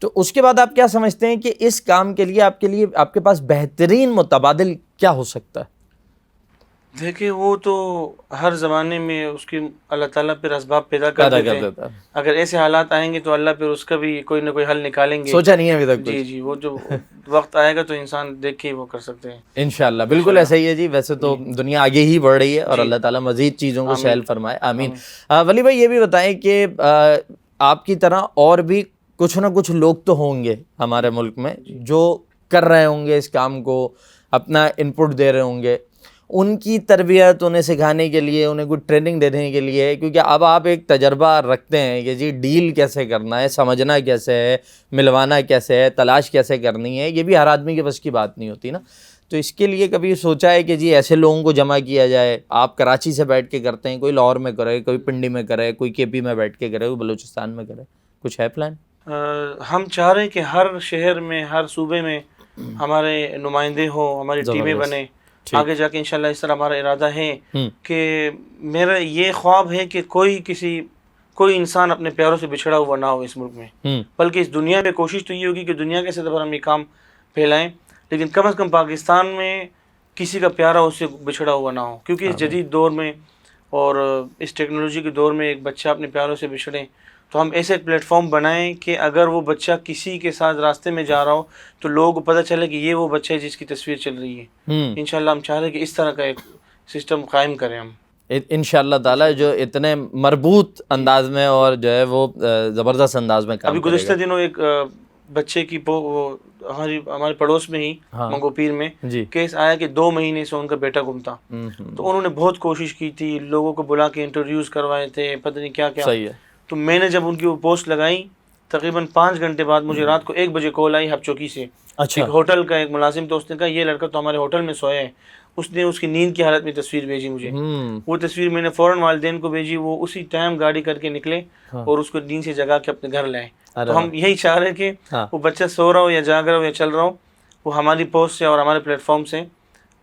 Speaker 2: تو اس کے بعد آپ کیا سمجھتے ہیں کہ اس کام کے لیے آپ کے پاس بہترین متبادل کیا ہو سکتا ہے؟
Speaker 1: دیکھیں وہ تو ہر زمانے میں اس کی اللہ تعالیٰ پھر اسباب پیدا کر دیتے ہیں. اگر ایسے حالات آئیں گے تو اللہ پھر اس کا بھی کوئی نہ کوئی حل نکالیں گے.
Speaker 2: سوچا نہیں ہے ابھی تک؟
Speaker 1: جی وہ جو وقت آئے گا تو انسان دیکھ کے وہ کر سکتے ہیں
Speaker 2: انشاءاللہ. بالکل ایسا ہی ہے جی. ویسے تو دنیا آگے ہی بڑھ رہی ہے اور اللہ تعالیٰ مزید چیزوں کو سہل فرمائے، آمین. ولی بھائی یہ بھی بتائیں کہ آپ کی طرح اور بھی کچھ نہ کچھ لوگ تو ہوں گے ہمارے ملک میں جو کر رہے ہوں گے اس کام کو، اپنا ان پٹ دے رہے ہوں گے. ان کی تربیت انہیں سکھانے کے لیے، انہیں کوئی ٹریننگ دینے کے لیے، کیونکہ اب آپ ایک تجربہ رکھتے ہیں کہ جی ڈیل کیسے کرنا ہے، سمجھنا کیسے ہے، ملوانا کیسے ہے، تلاش کیسے کرنی ہے، یہ بھی ہر آدمی کے بس کی بات نہیں ہوتی نا. تو اس کے لیے کبھی سوچا ہے کہ جی ایسے لوگوں کو جمع کیا جائے؟ آپ کراچی سے بیٹھ کے کرتے ہیں، کوئی لاہور میں کرے، کوئی پنڈی میں کرے، کوئی KP میں بیٹھ کے کرے، کوئی بلوچستان میں کرے، کچھ ہے پلان؟
Speaker 1: ہم چاہ رہے ہیں کہ ہر شہر میں، ہر صوبے میں ہمارے نمائندے ہوں، ہماری ٹیمیں بنے. آگے جا کے انشاءاللہ اس طرح ہمارا ارادہ ہے کہ میرا یہ خواب ہے کہ کوئی انسان اپنے پیاروں سے بچھڑا ہوا نہ ہو اس ملک میں، بلکہ اس دنیا میں کوشش تو یہ ہوگی کہ دنیا کے سطح پر ہم یہ کام پھیلائیں، لیکن کم از کم پاکستان میں کسی کا پیارا اس سے بچھڑا ہوا نہ ہو. کیونکہ اس جدید دور میں اور اس ٹیکنالوجی کے دور میں ایک بچہ اپنے پیاروں سے بچھڑے تو ہم ایسے پلیٹ فارم بنائیں کہ اگر وہ بچہ کسی کے ساتھ راستے میں جا رہا ہو تو لوگوں کو پتہ چلے کہ یہ وہ بچہ ہے جس کی تصویر چل رہی ہے. انشاءاللہ ہم چاہ رہے ہیں کہ اس طرح کا ایک سسٹم قائم کریں ہم
Speaker 2: انشاءاللہ تعالیٰ، جو اتنے مربوط انداز میں اور جو ہے وہ زبردست انداز میں کام
Speaker 1: ابھی گزشتہ دنوں ایک بچے کی ہمارے پڑوس میں ہی منگو پیر میں کیس آیا کہ 2 مہینے سے ان کا بیٹا گم تھا. تو انہوں نے بہت کوشش کی تھی، لوگوں کو بلا کے انٹرویوز کروائے تھے، پتہ نہیں کیا کیا.
Speaker 2: صحیح ہے.
Speaker 1: تو میں نے جب ان کی وہ پوسٹ لگائی تقریباً 5 گھنٹے بعد مجھے رات کو 1 بجے کال آئی ہب چوکی سے. ایک ہوٹل کا ایک ملازم تھا، اس نے کہا یہ لڑکا تو ہمارے ہوٹل میں سویا ہے اس نے اس کی نیند کی حالت میں تصویر بھیجی مجھے. وہ تصویر میں نے فوراً والدین کو بھیجی. وہ اسی ٹائم گاڑی کر کے نکلے اور اس کو نیند سے جگا کے اپنے گھر لائے. تو ہم یہی چاہ رہے ہیں کہ وہ بچہ سو رہا ہو یا جاگ رہا ہو یا چل رہا ہو، وہ ہماری پوسٹ سے اور ہمارے پلیٹ فارم سے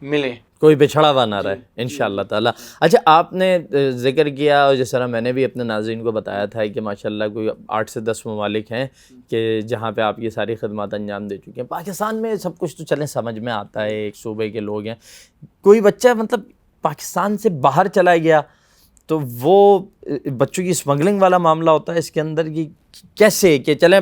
Speaker 1: ملے،
Speaker 2: کوئی بچھڑا ہوا نہ رہے انشاءاللہ تعالیٰ. اچھا آپ نے ذکر کیا اور جس طرح میں نے بھی اپنے ناظرین کو بتایا تھا کہ ماشاءاللہ کوئی 8 سے 10 ممالک ہیں کہ جہاں پہ آپ یہ ساری خدمات انجام دے چکے ہیں. پاکستان میں سب کچھ تو چلیں سمجھ میں آتا ہے، ایک صوبے کے لوگ ہیں. کوئی بچہ مطلب پاکستان سے باہر چلا گیا تو وہ بچوں کی اسمگلنگ والا معاملہ ہوتا ہے اس کے اندر کی کیسے کہ چلیں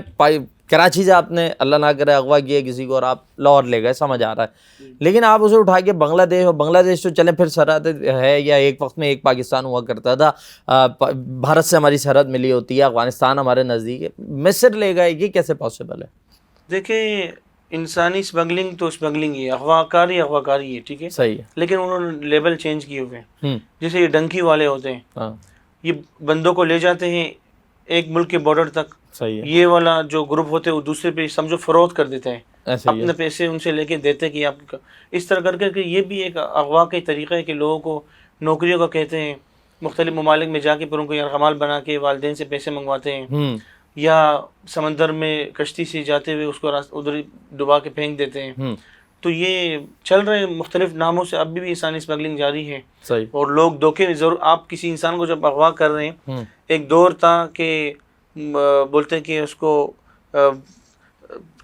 Speaker 2: کراچی سے آپ نے اللہ نہ کرے اغوا کیا کسی کو اور آپ لاہور لے گئے، سمجھ آ رہا ہے، لیکن آپ اسے اٹھا کے بنگلہ دیش، اور بنگلہ دیش تو چلیں پھر سرحد ہے، یا ایک وقت میں ایک پاکستان ہوا کرتا تھا، بھارت سے ہماری سرحد ملی ہوتی ہے، افغانستان ہمارے نزدیک ہے، مصر لے گئے، یہ کیسے پاسبل ہے؟
Speaker 1: دیکھیں انسانی اسمگلنگ تو اسمگلنگ ہی ہے، اغوا کاری ہے، ٹھیک ہے،
Speaker 2: صحیح ہے.
Speaker 1: لیکن انہوں نے لیبل چینج کیے ہوئے ہیں. جیسے یہ ڈنکی والے ہوتے ہیں، یہ بندوں کو لے جاتے ہیں ایک ملک کے بارڈر تک.
Speaker 2: صحیح ہے.
Speaker 1: یہ والا جو گروپ ہوتے ہیں وہ دوسرے پہ سمجھو فروخت کر دیتے ہیں،
Speaker 2: ایسے ہی
Speaker 1: اپنے پیسے ان سے لے کے دیتے کہ آپ اس طرح کر کے. یہ بھی ایک اغوا کا طریقہ ہے کہ لوگوں کو نوکریوں کا کہتے ہیں، مختلف ممالک میں جا کے پھر ان کو یرغمال بنا کے والدین سے پیسے منگواتے ہیں، یا سمندر میں کشتی سے جاتے ہوئے اس کو ادھر ڈبا کے پھینک دیتے ہیں. تو یہ چل رہے ہیں مختلف ناموں سے، اب بھی انسانی اسمگلنگ جاری ہے.
Speaker 2: صحیح.
Speaker 1: اور لوگ دھوکے ضرور، آپ کسی انسان کو جب اغوا کر رہے ہیں، ایک دور تھا کہ بولتے ہیں کہ اس کو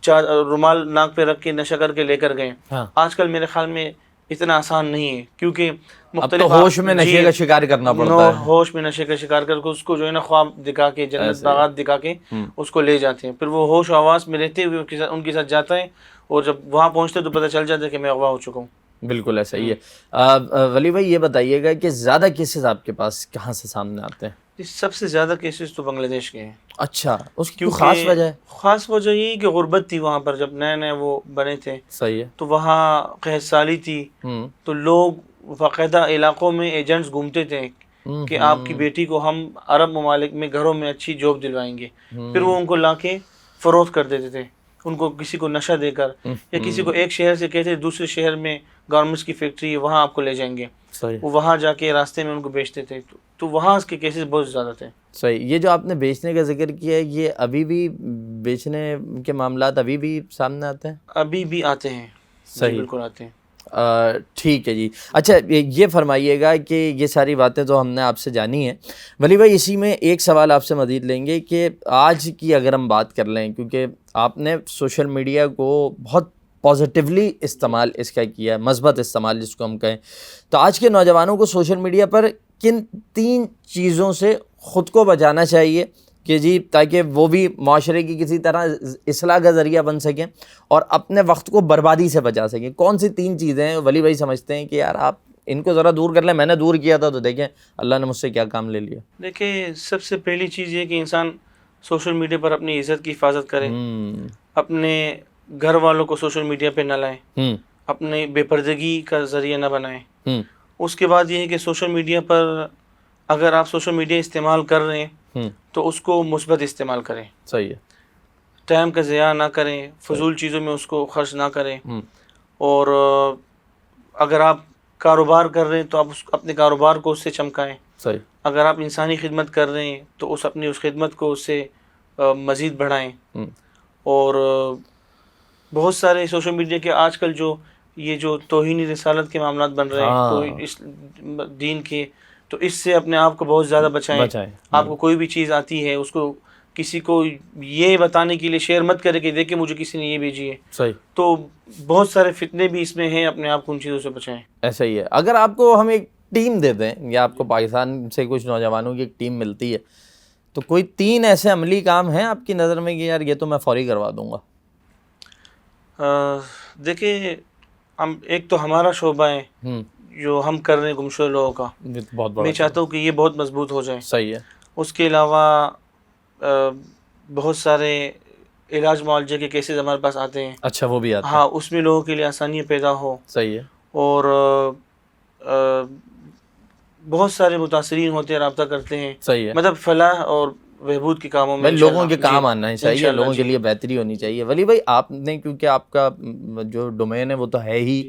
Speaker 1: رومال ناک پہ رکھ کے نشہ کر کے لے کر گئے. آج کل میرے خیال میں اتنا آسان نہیں ہے، کیونکہ مختلف
Speaker 2: ہوش میں نشے کا شکار کرنا پڑتا ہے،
Speaker 1: ہوش میں نشے کا شکار کر کے اس کو جو ہے نا خواب دکھا کے، جنت باغات دکھا کے اس کو لے جاتے ہیں. پھر وہ ہوش و حواس میں رہتے ہوئے ان کے ساتھ جاتا ہے، اور جب وہاں پہنچتے تو پتہ چل جاتا ہے کہ میں اغوا ہو چکا ہوں.
Speaker 2: بالکل ایسا ہی ہے. ولی بھائی یہ بتائیے گا کہ زیادہ کیسز آپ کے پاس کہاں سے سامنے آتے ہیں؟
Speaker 1: سب سے زیادہ کیسز تو بنگلہ دیش کے ہیں.
Speaker 2: اچھا، اس کی خاص وجہ ہے؟
Speaker 1: خاص وجہ یہ کہ غربت تھی وہاں پر، جب نئے نئے وہ بنے تھے.
Speaker 2: صحیح ہے.
Speaker 1: تو وہاں قحط سالی تھی، تو لوگ باقاعدہ علاقوں میں ایجنٹس گھومتے تھے کہ آپ کی بیٹی کو ہم عرب ممالک میں گھروں میں اچھی جاب دلوائیں گے. پھر وہ ان کو لا کے فروخت کر دیتے تھے، ان کو کسی کو نشہ دے کر، یا کسی کو ایک شہر سے کہتے دوسرے شہر میں گارمنٹس کی فیکٹری ہے وہاں آپ کو لے جائیں گے. وہ وہاں جا کے راستے میں ان کو بیچتے تھے. تو وہاں اس کے کیسز بہت زیادہ تھے.
Speaker 2: صحیح. یہ جو آپ نے بیچنے کا ذکر کیا ہے، یہ ابھی بھی بیچنے کے معاملات ابھی بھی سامنے آتے ہیں؟
Speaker 1: ابھی بھی آتے ہیں.
Speaker 2: صحیح،
Speaker 1: بالکل آتے ہیں.
Speaker 2: ٹھیک ہے جی. اچھا یہ فرمائیے گا کہ یہ ساری باتیں تو ہم نے آپ سے جانی ہیں ولی بھائی، اسی میں ایک سوال آپ سے مزید لیں گے کہ آج کی اگر ہم بات کر لیں، کیونکہ آپ نے سوشل میڈیا کو بہت پازیٹیولی استعمال اس کا کیا ہے، مثبت استعمال جس کو ہم کہیں، تو آج کے نوجوانوں کو سوشل میڈیا پر کن 3 چیزوں سے خود کو بچانا چاہیے کہ جی تاکہ وہ بھی معاشرے کی کسی طرح اصلاح کا ذریعہ بن سکیں اور اپنے وقت کو بربادی سے بچا سکیں؟ کون سی 3 چیزیں ہیں ولی بھائی سمجھتے ہیں کہ یار آپ ان کو ذرا دور کر لیں؟ میں نے دور کیا تھا تو دیکھیں اللہ نے مجھ سے کیا کام لے لیا.
Speaker 1: دیکھیں سب سے پہلی چیز یہ کہ انسان سوشل میڈیا پر اپنی عزت کی حفاظت کرے، اپنے گھر والوں کو سوشل میڈیا پہ نہ لائیں، اپنے بے پردگی کا ذریعہ نہ بنائیں. اس کے بعد یہ ہے کہ سوشل میڈیا پر اگر آپ سوشل میڈیا استعمال کر رہے ہیں تو اس کو مثبت استعمال کریں.
Speaker 2: صحیح ہے.
Speaker 1: ٹائم کا ضیاع نہ کریں، فضول چیزوں میں اس کو خرچ نہ کریں. اور اگر آپ کاروبار کر رہے ہیں تو آپ اپنے کاروبار کو اس سے چمکائیں.
Speaker 2: صحیح.
Speaker 1: اگر آپ انسانی خدمت کر رہے ہیں تو اپنی اس خدمت کو اس سے مزید بڑھائیں. اور بہت سارے سوشل میڈیا کے آج کل یہ جو توہین رسالت کے معاملات بن رہے ہیں تو اس دین کے، تو اس سے اپنے آپ کو بہت زیادہ بچائیں. آپ کو کوئی بھی چیز آتی ہے اس کو کسی کو یہ بتانے کے لیے شیئر مت کرے کہ دیکھیں مجھے کسی نے یہ بھیجی ہے.
Speaker 2: صحیح.
Speaker 1: تو بہت سارے فتنے بھی اس میں ہیں، اپنے آپ کو ان چیزوں سے بچائیں.
Speaker 2: ایسا ہی ہے. اگر آپ کو ہم ایک ٹیم دے دیں یا آپ کو پاکستان سے کچھ نوجوانوں کی ایک ٹیم ملتی ہے تو کوئی 3 ایسے عملی کام ہیں آپ کی نظر میں کہ یار یہ تو میں فوری کروا دوں گا؟
Speaker 1: دیکھیں ایک تو ہمارا شعبہ ہے جو ہم کر رہے ہیں گمشدہ لوگوں کا،
Speaker 2: بہت بڑا،
Speaker 1: میں چاہتا ہوں کہ یہ بہت مضبوط ہو جائے.
Speaker 2: صحیح ہے.
Speaker 1: اس کے علاوہ بہت سارے علاج معالجے کے کیسز ہمارے پاس آتے ہیں.
Speaker 2: اچھا وہ بھی آتے ہیں.
Speaker 1: ہاں، اس میں لوگوں کے لیے آسانیاں پیدا ہو.
Speaker 2: صحیح ہے.
Speaker 1: اور بہت سارے متاثرین ہوتے ہیں، رابطہ کرتے ہیں.
Speaker 2: صحیح ہے.
Speaker 1: مطلب فلاح اور بہبود کے کاموں میں
Speaker 2: لوگوں کے کام آنا چاہیے، لوگوں کے لیے بہتری ہونی چاہیے. ولی بھائی آپ نے، کیونکہ آپ کا جو ڈومین ہے وہ تو ہے ہی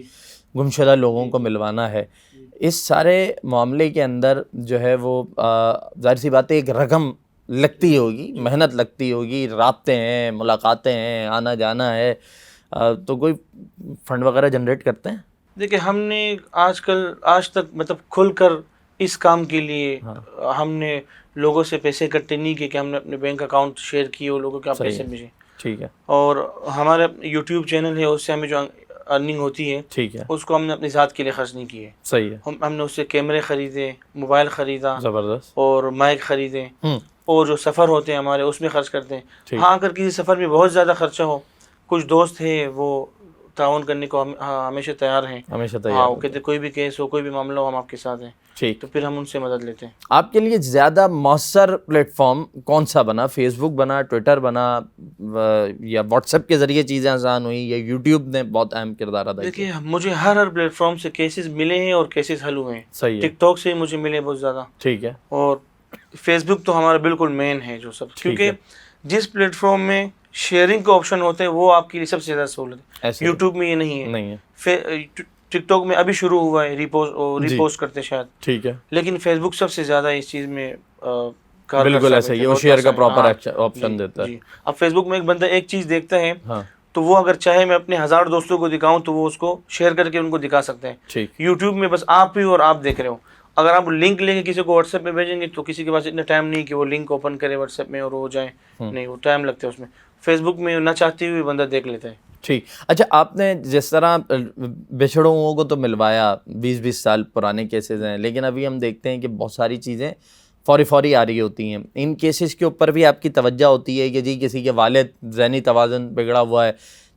Speaker 2: گمشدہ لوگوں کو ملوانا ہے. اس سارے معاملے کے اندر جو ہے وہ ظاہر سی بات ہے ایک رقم لگتی ہوگی, محنت لگتی ہوگی, رابطے ہیں, ملاقاتیں ہیں, آنا جانا ہے, تو کوئی فنڈ وغیرہ جنریٹ کرتے ہیں؟
Speaker 1: دیکھیں ہم نے آج تک مطلب کھل کر اس کام کے لیے ہم نے لوگوں سے پیسے اکٹھے نہیں کیے کہ ہم نے اپنے بینک اکاؤنٹ شیئر کیے اور لوگوں کے پیسے بھیجے.
Speaker 2: ٹھیک ہے.
Speaker 1: اور ہمارا یوٹیوب چینل ہے, اس سے ہمیں جو ارننگ ہوتی ہے
Speaker 2: ٹھیک ہے.
Speaker 1: اس کو ہم نے اپنی ذات کے لیے خرچ نہیں کیے.
Speaker 2: صحیح ہے.
Speaker 1: ہم نے اس سے کیمرے خریدے, موبائل خریدا,
Speaker 2: زبردست.
Speaker 1: اور مائک خریدے, اور جو سفر ہوتے ہیں ہمارے اس میں خرچ کرتے ہیں. ہاں اگر کسی سفر میں بہت زیادہ خرچہ ہو, کچھ دوست ہیں وہ تعاون کرنے کو ہمیشہ تیار ہیں.
Speaker 2: ہمیشہ
Speaker 1: ہاں
Speaker 2: تیار.
Speaker 1: وہ کہتے کوئی بھی کیس ہو, کوئی بھی معاملہ ہو, ہم آپ کے ساتھ ہیں.
Speaker 2: ٹھیک.
Speaker 1: تو پھر ہم ان سے مدد لیتے ہیں.
Speaker 2: آپ کے لیے زیادہ مؤثر پلیٹ فارم کون سا بنا؟ فیس بک بنا, ٹویٹر بنا, یا واٹس ایپ کے ذریعے چیزیں آسان ہوئی, یا یوٹیوب نے بہت اہم کردار ادا کیا؟
Speaker 1: دیکھیے مجھے ہر پلیٹ فارم سے کیسز ملے ہیں اور کیسز حل ہوئے ہیں.
Speaker 2: صحیح ہے.
Speaker 1: ٹک ٹاک سے مجھے ملے بہت زیادہ.
Speaker 2: ٹھیک ہے.
Speaker 1: اور فیس بک تو ہمارا بالکل مین ہے جو سب, کیونکہ جس پلیٹ فارم میں شیئرنگ کا آپشن ہوتا ہے وہ آپ کے لیے سب سے زیادہ سہولت ہے. یوٹیوب میں یہ نہیں ہے. ٹک ٹاک میں ابھی شروع ہوا ہے, ریپوسٹ کرتے شاید.
Speaker 2: ٹھیک ہے.
Speaker 1: لیکن فیس بک سب سے زیادہ اس چیز میں
Speaker 2: بالکل ایسا ہی, وہ شیئر کا پراپر آپشن دیتا ہے.
Speaker 1: اب فیس بک میں ایک بندہ ایک چیز دیکھتا ہے تو وہ اگر چاہے میں اپنے 1000 دوستوں کو دکھاؤں تو وہ اس کو شیئر کر کے ان کو دکھا سکتے ہیں.
Speaker 2: ٹھیک.
Speaker 1: یوٹیوب میں بس آپ ہی اور آپ دیکھ رہے ہو. اگر آپ لنک لے کے کسی کو واٹس ایپ میں بھیجیں گے تو کسی کے پاس اتنا ٹائم نہیں کہ وہ لنک اوپن کرے واٹس ایپ میں اور ہو جائے, نہیں, وہ ٹائم لگتا ہے اس میں. فیس بک میں نہ چاہتے ہوئے بندہ دیکھ لیتا ہے.
Speaker 2: ٹھیک. اچھا, آپ نے جس طرح بچھڑوں کو تو ملوایا, 20 سال پرانے کیسز ہیں, لیکن ابھی ہم دیکھتے ہیں کہ بہت ساری چیزیں فوری آ رہی ہوتی ہیں. ان کیسز کے اوپر بھی آپ کی توجہ ہوتی ہے کہ جی کسی کے والد ذہنی توازن بگڑا ہوا ہے,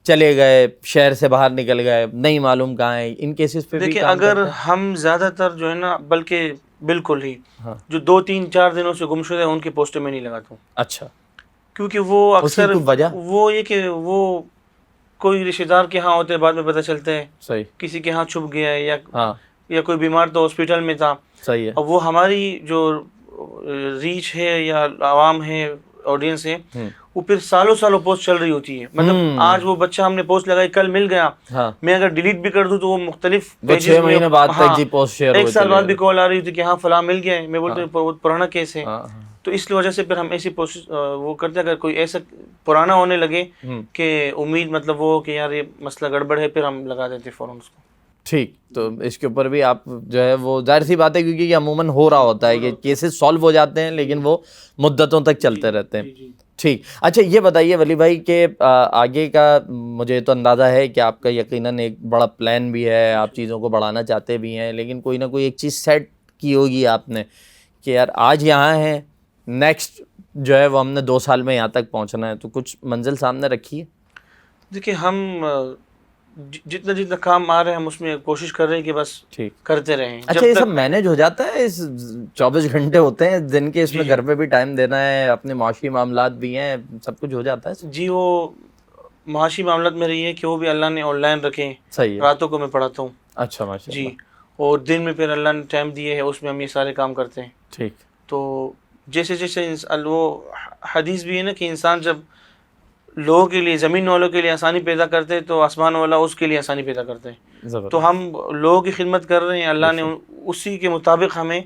Speaker 2: چلے گئے, شہر سے باہر نکل گئے, نہیں معلوم کہاں ہیں, ان کیسز پہ بھی
Speaker 1: دیکھیں
Speaker 2: کام
Speaker 1: اگر
Speaker 2: کرتے ہیں؟
Speaker 1: ہم زیادہ تر جو ہے نا, بلکہ بالکل ہی جو 2-3-4 دنوں سے گمشدہ ہیں ان کے پوسٹیں میں نہیں لگاتا ہوں.
Speaker 2: اچھا.
Speaker 1: کیونکہ وہ اکثر
Speaker 2: وجہ
Speaker 1: وہ یہ کہ وہ کوئی رشتہ دار کے ہاں ہوتے ہیں, بعد میں پتہ چلتا ہے.
Speaker 2: صحیح.
Speaker 1: کسی کے ہاں چھپ گیا ہے یا کوئی بیمار تو ہاسپٹل میں تھا.
Speaker 2: صحیح ہے.
Speaker 1: اب وہ ہماری جو ریچ ہے یا عوام ہے, آڈینس ہے, وہ پھر سالوں پوسٹ چل رہی ہوتی ہے. مطلب آج وہ بچہ ہم نے پوسٹ لگائی, کل مل گیا, میں اگر ڈیلیٹ بھی کر دوں تو وہ مختلف پیجز میں
Speaker 2: 6 مہینے بعد تک جی پوسٹ شیئر
Speaker 1: ایک سال بعد بھی کال آ رہی ہوتی کہ ہاں فلاں مل گیا ہے. میں بولتا ہوں بہت پرانا کیس ہے. تو اس وجہ سے پھر ہم ایسی پوسٹ وہ کرتے ہیں, اگر کوئی ایسا پرانا ہونے لگے کہ امید مطلب وہ کہ یار یہ مسئلہ گڑبڑ ہے, پھر ہم لگا دیتے فوراً اس کو.
Speaker 2: ٹھیک. تو اس کے اوپر بھی آپ جو ہے وہ ظاہر سی بات ہے, کیونکہ یہ عموماً ہو رہا ہوتا ہے کہ کیسز سالو ہو جاتے ہیں لیکن وہ مدتوں تک چلتے رہتے ہیں. ٹھیک. اچھا یہ بتائیے ولی بھائی کہ آگے کا مجھے تو اندازہ ہے کہ آپ کا یقیناً ایک بڑا پلان بھی ہے, آپ چیزوں کو بڑھانا چاہتے بھی ہیں, لیکن کوئی نہ کوئی ایک چیز سیٹ کی ہوگی آپ نے کہ یار آج یہاں ہیں, نیکسٹ جو ہے وہ ہم نے 2 سال میں یہاں تک پہنچنا ہے, تو کچھ منزل سامنے رکھی ہے؟
Speaker 1: دیکھیں ہم جتنا کام آ رہے ہیں ہم اس میں کوشش کر رہے ہیں کہ بس کرتے رہیں.
Speaker 2: اچھا, یہ سب مینیج ہو جاتا ہے؟ اس 24 گھنٹے ہوتے ہیں دن کے, اس میں گھر پہ بھی ٹائم دینا ہے, اپنے معاشی معاملات بھی ہیں, سب کچھ ہو جاتا ہے؟
Speaker 1: جی, وہ معاشی معاملات میں رہی ہے کہ وہ بھی اللہ نے آن لائن رکھے.
Speaker 2: صحیح.
Speaker 1: راتوں کو میں پڑھاتا ہوں.
Speaker 2: اچھا ماشاء اللہ.
Speaker 1: جی, اور دن میں پھر اللہ نے ٹائم دیے ہے, اس میں ہم یہ سارے کام کرتے ہیں.
Speaker 2: ٹھیک.
Speaker 1: تو جیسے وہ حدیث بھی ہے نا کہ انسان جب لوگوں کے لیے, زمین والوں کے لیے آسانی پیدا کرتے ہیں تو آسمان والا اس کے لیے آسانی پیدا کرتے ہیں. تو ہم لوگوں کی خدمت کر رہے ہیں, اللہ نے اسی کے مطابق ہمیں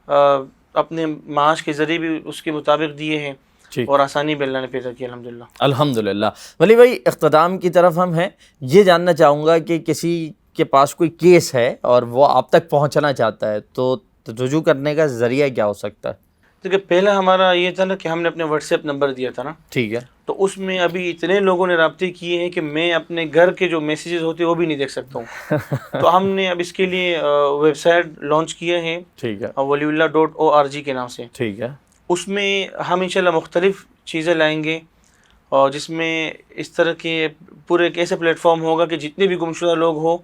Speaker 1: اپنے معاش کے ذریعے بھی اس کے مطابق دیے ہیں, اور آسانی بھی اللہ نے پیدا کی الحمدللہ.
Speaker 2: الحمدللہ. ولی بھائی اختتام کی طرف ہم ہیں, یہ جاننا چاہوں گا کہ کسی کے پاس کوئی کیس ہے اور وہ آپ تک پہنچنا چاہتا ہے تو رجوع کرنے کا ذریعہ کیا ہو سکتا ہے؟
Speaker 1: دیکھیے پہلا ہمارا یہ تھا نا کہ ہم نے اپنے واٹس ایپ نمبر دیا تھا نا.
Speaker 2: ٹھیک ہے.
Speaker 1: تو اس میں ابھی اتنے لوگوں نے رابطے کیے ہیں کہ میں اپنے گھر کے جو میسیجز ہوتے ہیں وہ بھی نہیں دیکھ سکتا ہوں. تو ہم نے اب اس کے لیے ویب سائٹ لانچ کیے ہیں.
Speaker 2: ٹھیک ہے.
Speaker 1: waliullah.org کے نام سے.
Speaker 2: ٹھیک ہے.
Speaker 1: اس میں ہم انشاءاللہ مختلف چیزیں لائیں گے, اور جس میں اس طرح کے پورے ایک ایسا پلیٹ فارم ہوگا کہ جتنے بھی گمشدہ لوگ ہو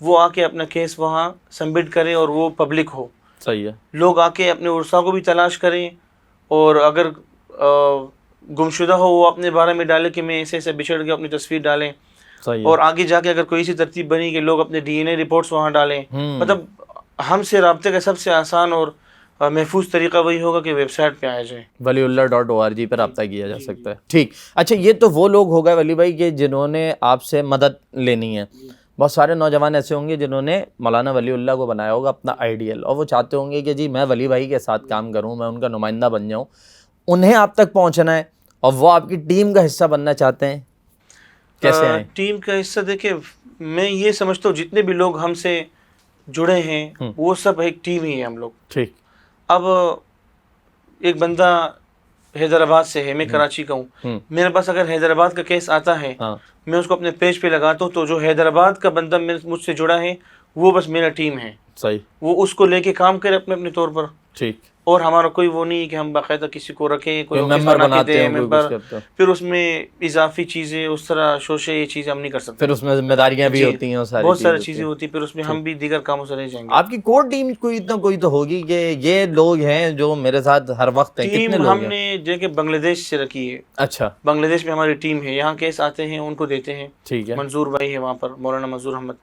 Speaker 1: وہ آ کے اپنا کیس وہاں سبمٹ کریں اور وہ پبلک ہو.
Speaker 2: صحیح ہے.
Speaker 1: لوگ آ کے اپنے ورثاء کو بھی تلاش کریں, اور اگر گمشدہ ہو وہ اپنے بارے میں ڈالے کہ میں ایسے ایسے بچھڑ گیا, اپنی تصویر ڈالیں. اور آگے جا کے اگر کوئی ایسی ترتیب بنی کہ لوگ اپنے DNA رپورٹس وہاں ڈالیں. مطلب ہم سے رابطے کا سب سے آسان اور محفوظ طریقہ وہی ہوگا کہ ویب سائٹ پہ آیا جائے.
Speaker 2: waliullah.org پہ رابطہ کیا جا سکتا ہے. ٹھیک. اچھا, یہ تو وہ لوگ ہو گئے ولی بھائی کہ جنہوں نے آپ سے مدد لینی ہے. بہت سارے نوجوان ایسے ہوں گے جنہوں نے مولانا ولی اللہ کو بنایا ہوگا اپنا آئیڈیل، اور وہ چاہتے ہوں گے کہ جی میں ولی بھائی کے ساتھ کام کروں، میں ان کا نمائندہ بن جاؤں، انہیں آپ تک پہنچنا ہے اور وہ آپ کی ٹیم کا حصہ بننا چاہتے ہیں، کیسے آئیں؟
Speaker 1: ٹیم کا حصہ دیکھیں، میں یہ سمجھتا ہوں جتنے بھی لوگ ہم سے جڑے ہیں وہ سب ایک ٹیم ہی ہے ہم لوگ.
Speaker 2: ٹھیک.
Speaker 1: اب ایک بندہ حیدرآباد سے ہے، میں کراچی کا ہوں، میرے پاس اگر حیدرآباد کا کیس آتا ہے میں اس کو اپنے پیج پہ لگاتا ہوں، تو جو حیدرآباد کا بندہ مجھ سے جڑا ہے وہ بس میرا ٹیم ہے.
Speaker 2: صحیح.
Speaker 1: وہ اس کو لے کے کام کرے اپنے طور پر.
Speaker 2: ٹھیک.
Speaker 1: اور ہمارا کوئی وہ نہیں ہے کہ ہم باقاعدہ کسی کو رکھیں، کوئی
Speaker 2: ممبر بناتے ہیں،
Speaker 1: ممبر، پھر اس میں اضافی چیزیں اس طرح شوشے، یہ چیزیں ہم نہیں کر سکتے.
Speaker 2: پھر اس میں ذمہ داریاں بھی ہوتی ہیں،
Speaker 1: بہت ساری چیزیں ہوتی ہیں، پھر اس میں ہم بھی دیگر کاموں سے رہ جائیں گے.
Speaker 2: آپ کی کور ٹیم کوئی تو ہوگی کہ یہ لوگ ہیں جو میرے ساتھ ہر وقت ہیں، کتنے لوگ ہیں؟
Speaker 1: ہم نے دیکھیں بنگلہ دیش سے رکھی ہے.
Speaker 2: اچھا. بنگلہ
Speaker 1: دیش میں ہماری ٹیم ہے، یہاں کیس آتے ہیں ان کو دیتے ہیں.
Speaker 2: ٹھیک ہے.
Speaker 1: منظور بھائی ہے وہاں پر، مولانا منظور احمد،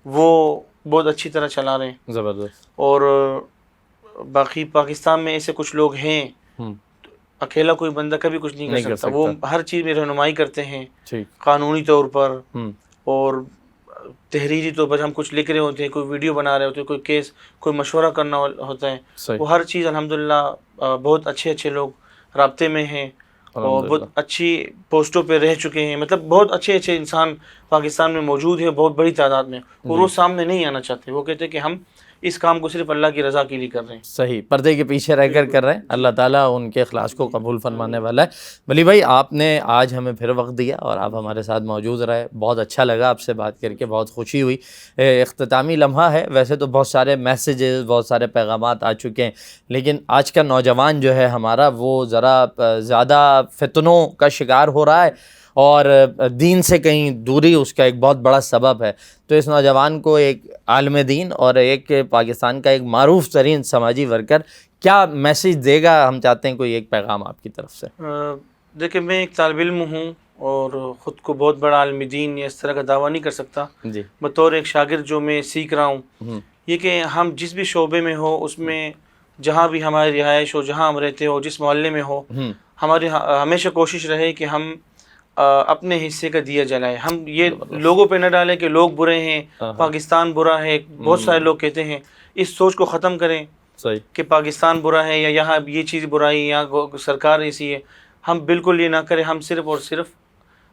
Speaker 1: وہ بہت اچھی طرح چلا رہے ہیں.
Speaker 2: زبردست.
Speaker 1: اور باقی پاکستان میں ایسے کچھ لوگ ہیں، اکیلا کوئی بندہ کبھی کچھ نہیں کر سکتا. وہ ہر چیز میں رہنمائی کرتے ہیں، قانونی طور پر اور تحریری طور پر. ہم کچھ لکھ رہے ہوتے ہیں، کوئی ویڈیو بنا رہے ہوتے ہیں، کوئی کیس، کوئی مشورہ کرنا ہوتا ہے، وہ ہر چیز الحمدللہ بہت اچھے لوگ رابطے میں ہیں اور بہت اچھی پوسٹوں پہ رہ چکے ہیں. مطلب بہت اچھے انسان پاکستان میں موجود ہیں بہت بڑی تعداد میں، اور وہ سامنے نہیں آنا چاہتے. وہ کہتے ہیں کہ ہم اس کام کو صرف اللہ کی رضا کے لیے کر رہے ہیں.
Speaker 2: صحیح. پردے کے پیچھے رہ کر رہے ہیں. اللہ تعالیٰ ان کے اخلاص کو قبول فرمانے والا ہے. ولی بھائی آپ نے آج ہمیں پھر وقت دیا اور آپ ہمارے ساتھ موجود رہے، بہت اچھا لگا آپ سے بات کر کے، بہت خوشی ہوئی. اختتامی لمحہ ہے، ویسے تو بہت سارے میسیجز، بہت سارے پیغامات آ چکے ہیں، لیکن آج کا نوجوان جو ہے ہمارا وہ ذرا زیادہ فتنوں کا شکار ہو رہا ہے اور دین سے کہیں دوری اس کا ایک بہت بڑا سبب ہے. تو اس نوجوان کو ایک عالم دین اور ایک پاکستان کا ایک معروف ترین سماجی ورکر کیا میسیج دے گا؟ ہم چاہتے ہیں کوئی ایک پیغام آپ کی طرف سے.
Speaker 1: دیکھیں میں ایک طالب علم ہوں اور خود کو بہت بڑا عالم دین یا اس طرح کا دعویٰ نہیں کر سکتا.
Speaker 2: جی.
Speaker 1: بطور ایک شاگرد جو میں سیکھ رہا ہوں یہ کہ ہم جس بھی شعبے میں ہو، اس میں جہاں بھی ہماری رہائش ہو، جہاں ہم رہتے ہو، جس محلے میں ہو، ہماری ہمیشہ کوشش رہے کہ ہم اپنے حصے کا دیا جلائیں. ہم یہ لوگوں پہ نہ ڈالیں کہ لوگ برے ہیں، پاکستان برا ہے. بہت سارے لوگ کہتے ہیں، اس سوچ کو ختم کریں کہ پاکستان برا ہے یا یہاں یہ چیز برائی، یہاں سرکار ایسی ہے. ہم بالکل یہ نہ کریں. ہم صرف اور صرف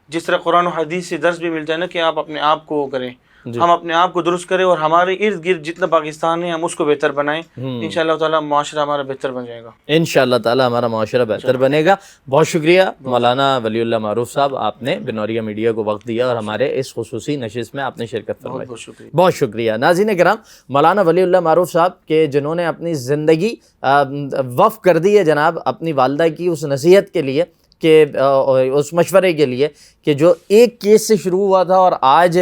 Speaker 1: جس طرح قرآن و حدیث سے درس بھی ملتا ہے نا کہ آپ اپنے آپ کو کریں، ہم اپنے آپ کو درست کریں اور ہمارے ارد گرد جتنا پاکستان ہے ہم اس کو بہتر بنائیں. انشاءاللہ تعالی معاشرہ ہمارا بہتر بن جائے گا.
Speaker 2: انشاءاللہ تعالی ہمارا معاشرہ بہتر بنے گا. بہت شکریہ مولانا ولی اللہ معروف صاحب، آپ نے بنوریا میڈیا کو وقت دیا اور ہمارے اس خصوصی نشست میں آپ نے شرکت فرمائی. بہت شکریہ. ناظرین کرام، مولانا ولی اللہ معروف صاحب کے جنہوں نے اپنی زندگی وقف کر دی ہے جناب اپنی والدہ کی اس نصیحت کے لیے، کہ اس مشورے کے لیے کہ جو ایک کیس سے شروع ہوا تھا اور آج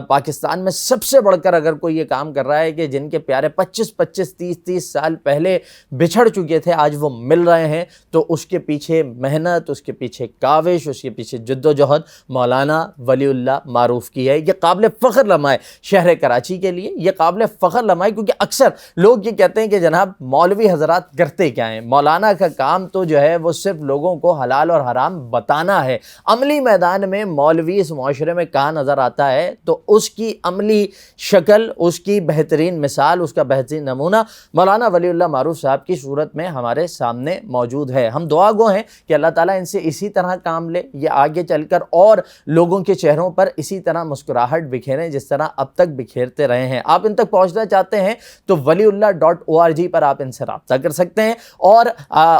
Speaker 2: پاکستان میں سب سے بڑھ کر اگر کوئی یہ کام کر رہا ہے کہ جن کے پیارے 25-30 سال پہلے بچھڑ چکے تھے آج وہ مل رہے ہیں، تو اس کے پیچھے محنت، اس کے پیچھے کاوش، اس کے پیچھے جد و جہد مولانا ولی اللہ معروف کی ہے. یہ قابل فخر لمحہ ہے شہر کراچی کے لیے، یہ قابل فخر لمحہ ہے کیونکہ اکثر لوگ یہ کہتے ہیں کہ جناب مولوی حضرات کرتے کیا ہیں. مولانا کا کام تو جو ہے وہ صرف لوگوں کو حلال اور حرام بتانا ہے. عملی میدان میں مولوی اس معاشرے میں کہاں نظر آتا ہے تو اس کی عملی شکل، اس کی بہترین مثال، اس کا بہترین نمونہ مولانا ولی اللہ معروف صاحب کی صورت میں ہمارے سامنے موجود ہے. ہم دعا گو ہیں کہ اللہ تعالیٰ ان سے اسی طرح کام لے، یہ آگے چل کر اور لوگوں کے چہروں پر اسی طرح مسکراہٹ بکھیریں جس طرح اب تک بکھیرتے رہے ہیں. آپ ان تک پہنچنا چاہتے ہیں تو waliullah.org پر آپ ان سے رابطہ کر سکتے ہیں. اور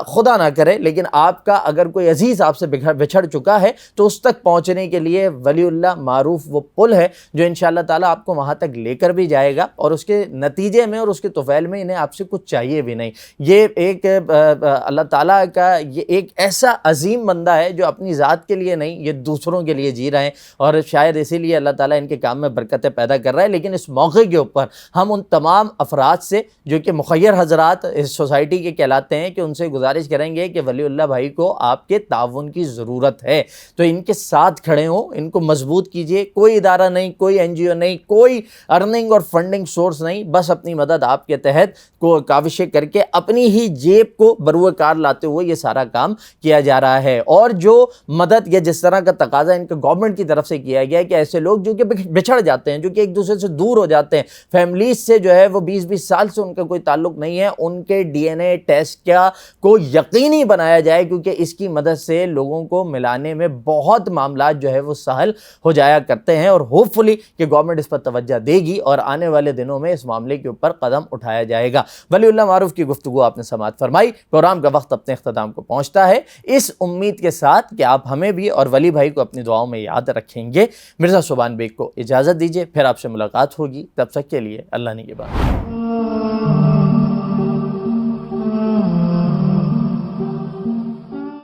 Speaker 2: خدا نہ کرے لیکن آپ کا اگر کوئی عزیز آپ سے بچھڑ چکا ہے تو اس تک پہنچنے کے لیے ولی اللہ معروف وہ پل ہے جو انشاءاللہ تعالیٰ آپ کو وہاں تک لے کر بھی جائے گا، اور اس کے نتیجے میں اور اس کے طفیل میں انہیں آپ سے کچھ چاہیے بھی نہیں. یہ ایک اللہ تعالیٰ کا یہ ایک ایسا عظیم بندہ ہے جو اپنی ذات کے لیے نہیں، یہ دوسروں کے لیے جی رہے ہیں، اور شاید اسی لیے اللہ تعالیٰ ان کے کام میں برکتیں پیدا کر رہا ہے. لیکن اس موقع کے اوپر ہم ان تمام افراد سے جو کہ مخیر حضرات اس سوسائٹی کے کہلاتے ہیں کہ ان سے گزارش کریں گے کہ ولی اللہ بھائی کو آپ کے تعاون کی ضرورت ہے، تو ان کے ساتھ کھڑے ہوں، ان کو مضبوط کیجئے۔ کوئی ادارہ نہیں، کوئی NGO نہیں، کوئی ارننگ اور فنڈنگ سورس نہیں، بس اپنی مدد آپ کے تحت کو کاوشیں کر کے اپنی ہی جیب کو بروئے کار لاتے ہوئے یہ سارا کام کیا جا رہا ہے۔ اور جو مدد یا جس طرح کا تقاضا ان کا گورنمنٹ کی طرف سے کیا گیا ہے کہ ایسے لوگ جو کہ بچھڑ جاتے ہیں، جو کہ ایک دوسرے سے دور ہو جاتے ہیں، فیملیز سے جو ہے وہ 20-20 سال سے ان کا کوئی تعلق نہیں ہے، ان کے DNA ٹیسٹ کو یقینی بنایا جائے، کیونکہ اس کی مدد سے لوگوں کو ملانے میں بہت معاملات جو ہے وہ سہل ہو جایا کرتے ہیں، اور ہوپ فلی کہ گورنمنٹ اس پر توجہ دے گی اور آنے والے دنوں میں اس معاملے کے اوپر قدم اٹھایا جائے گا۔ ولی اللہ معروف کی گفتگو آپ نے سماعت فرمائی۔ پروگرام کا وقت اپنے اختتام کو پہنچتا ہے، اس امید کے ساتھ کہ آپ ہمیں بھی اور ولی بھائی کو اپنی دعاؤں میں یاد رکھیں گے۔ مرزا سبحان بیگ کو اجازت دیجیے، پھر آپ سے ملاقات ہوگی، تب تک کے لیے اللہ نگہبان۔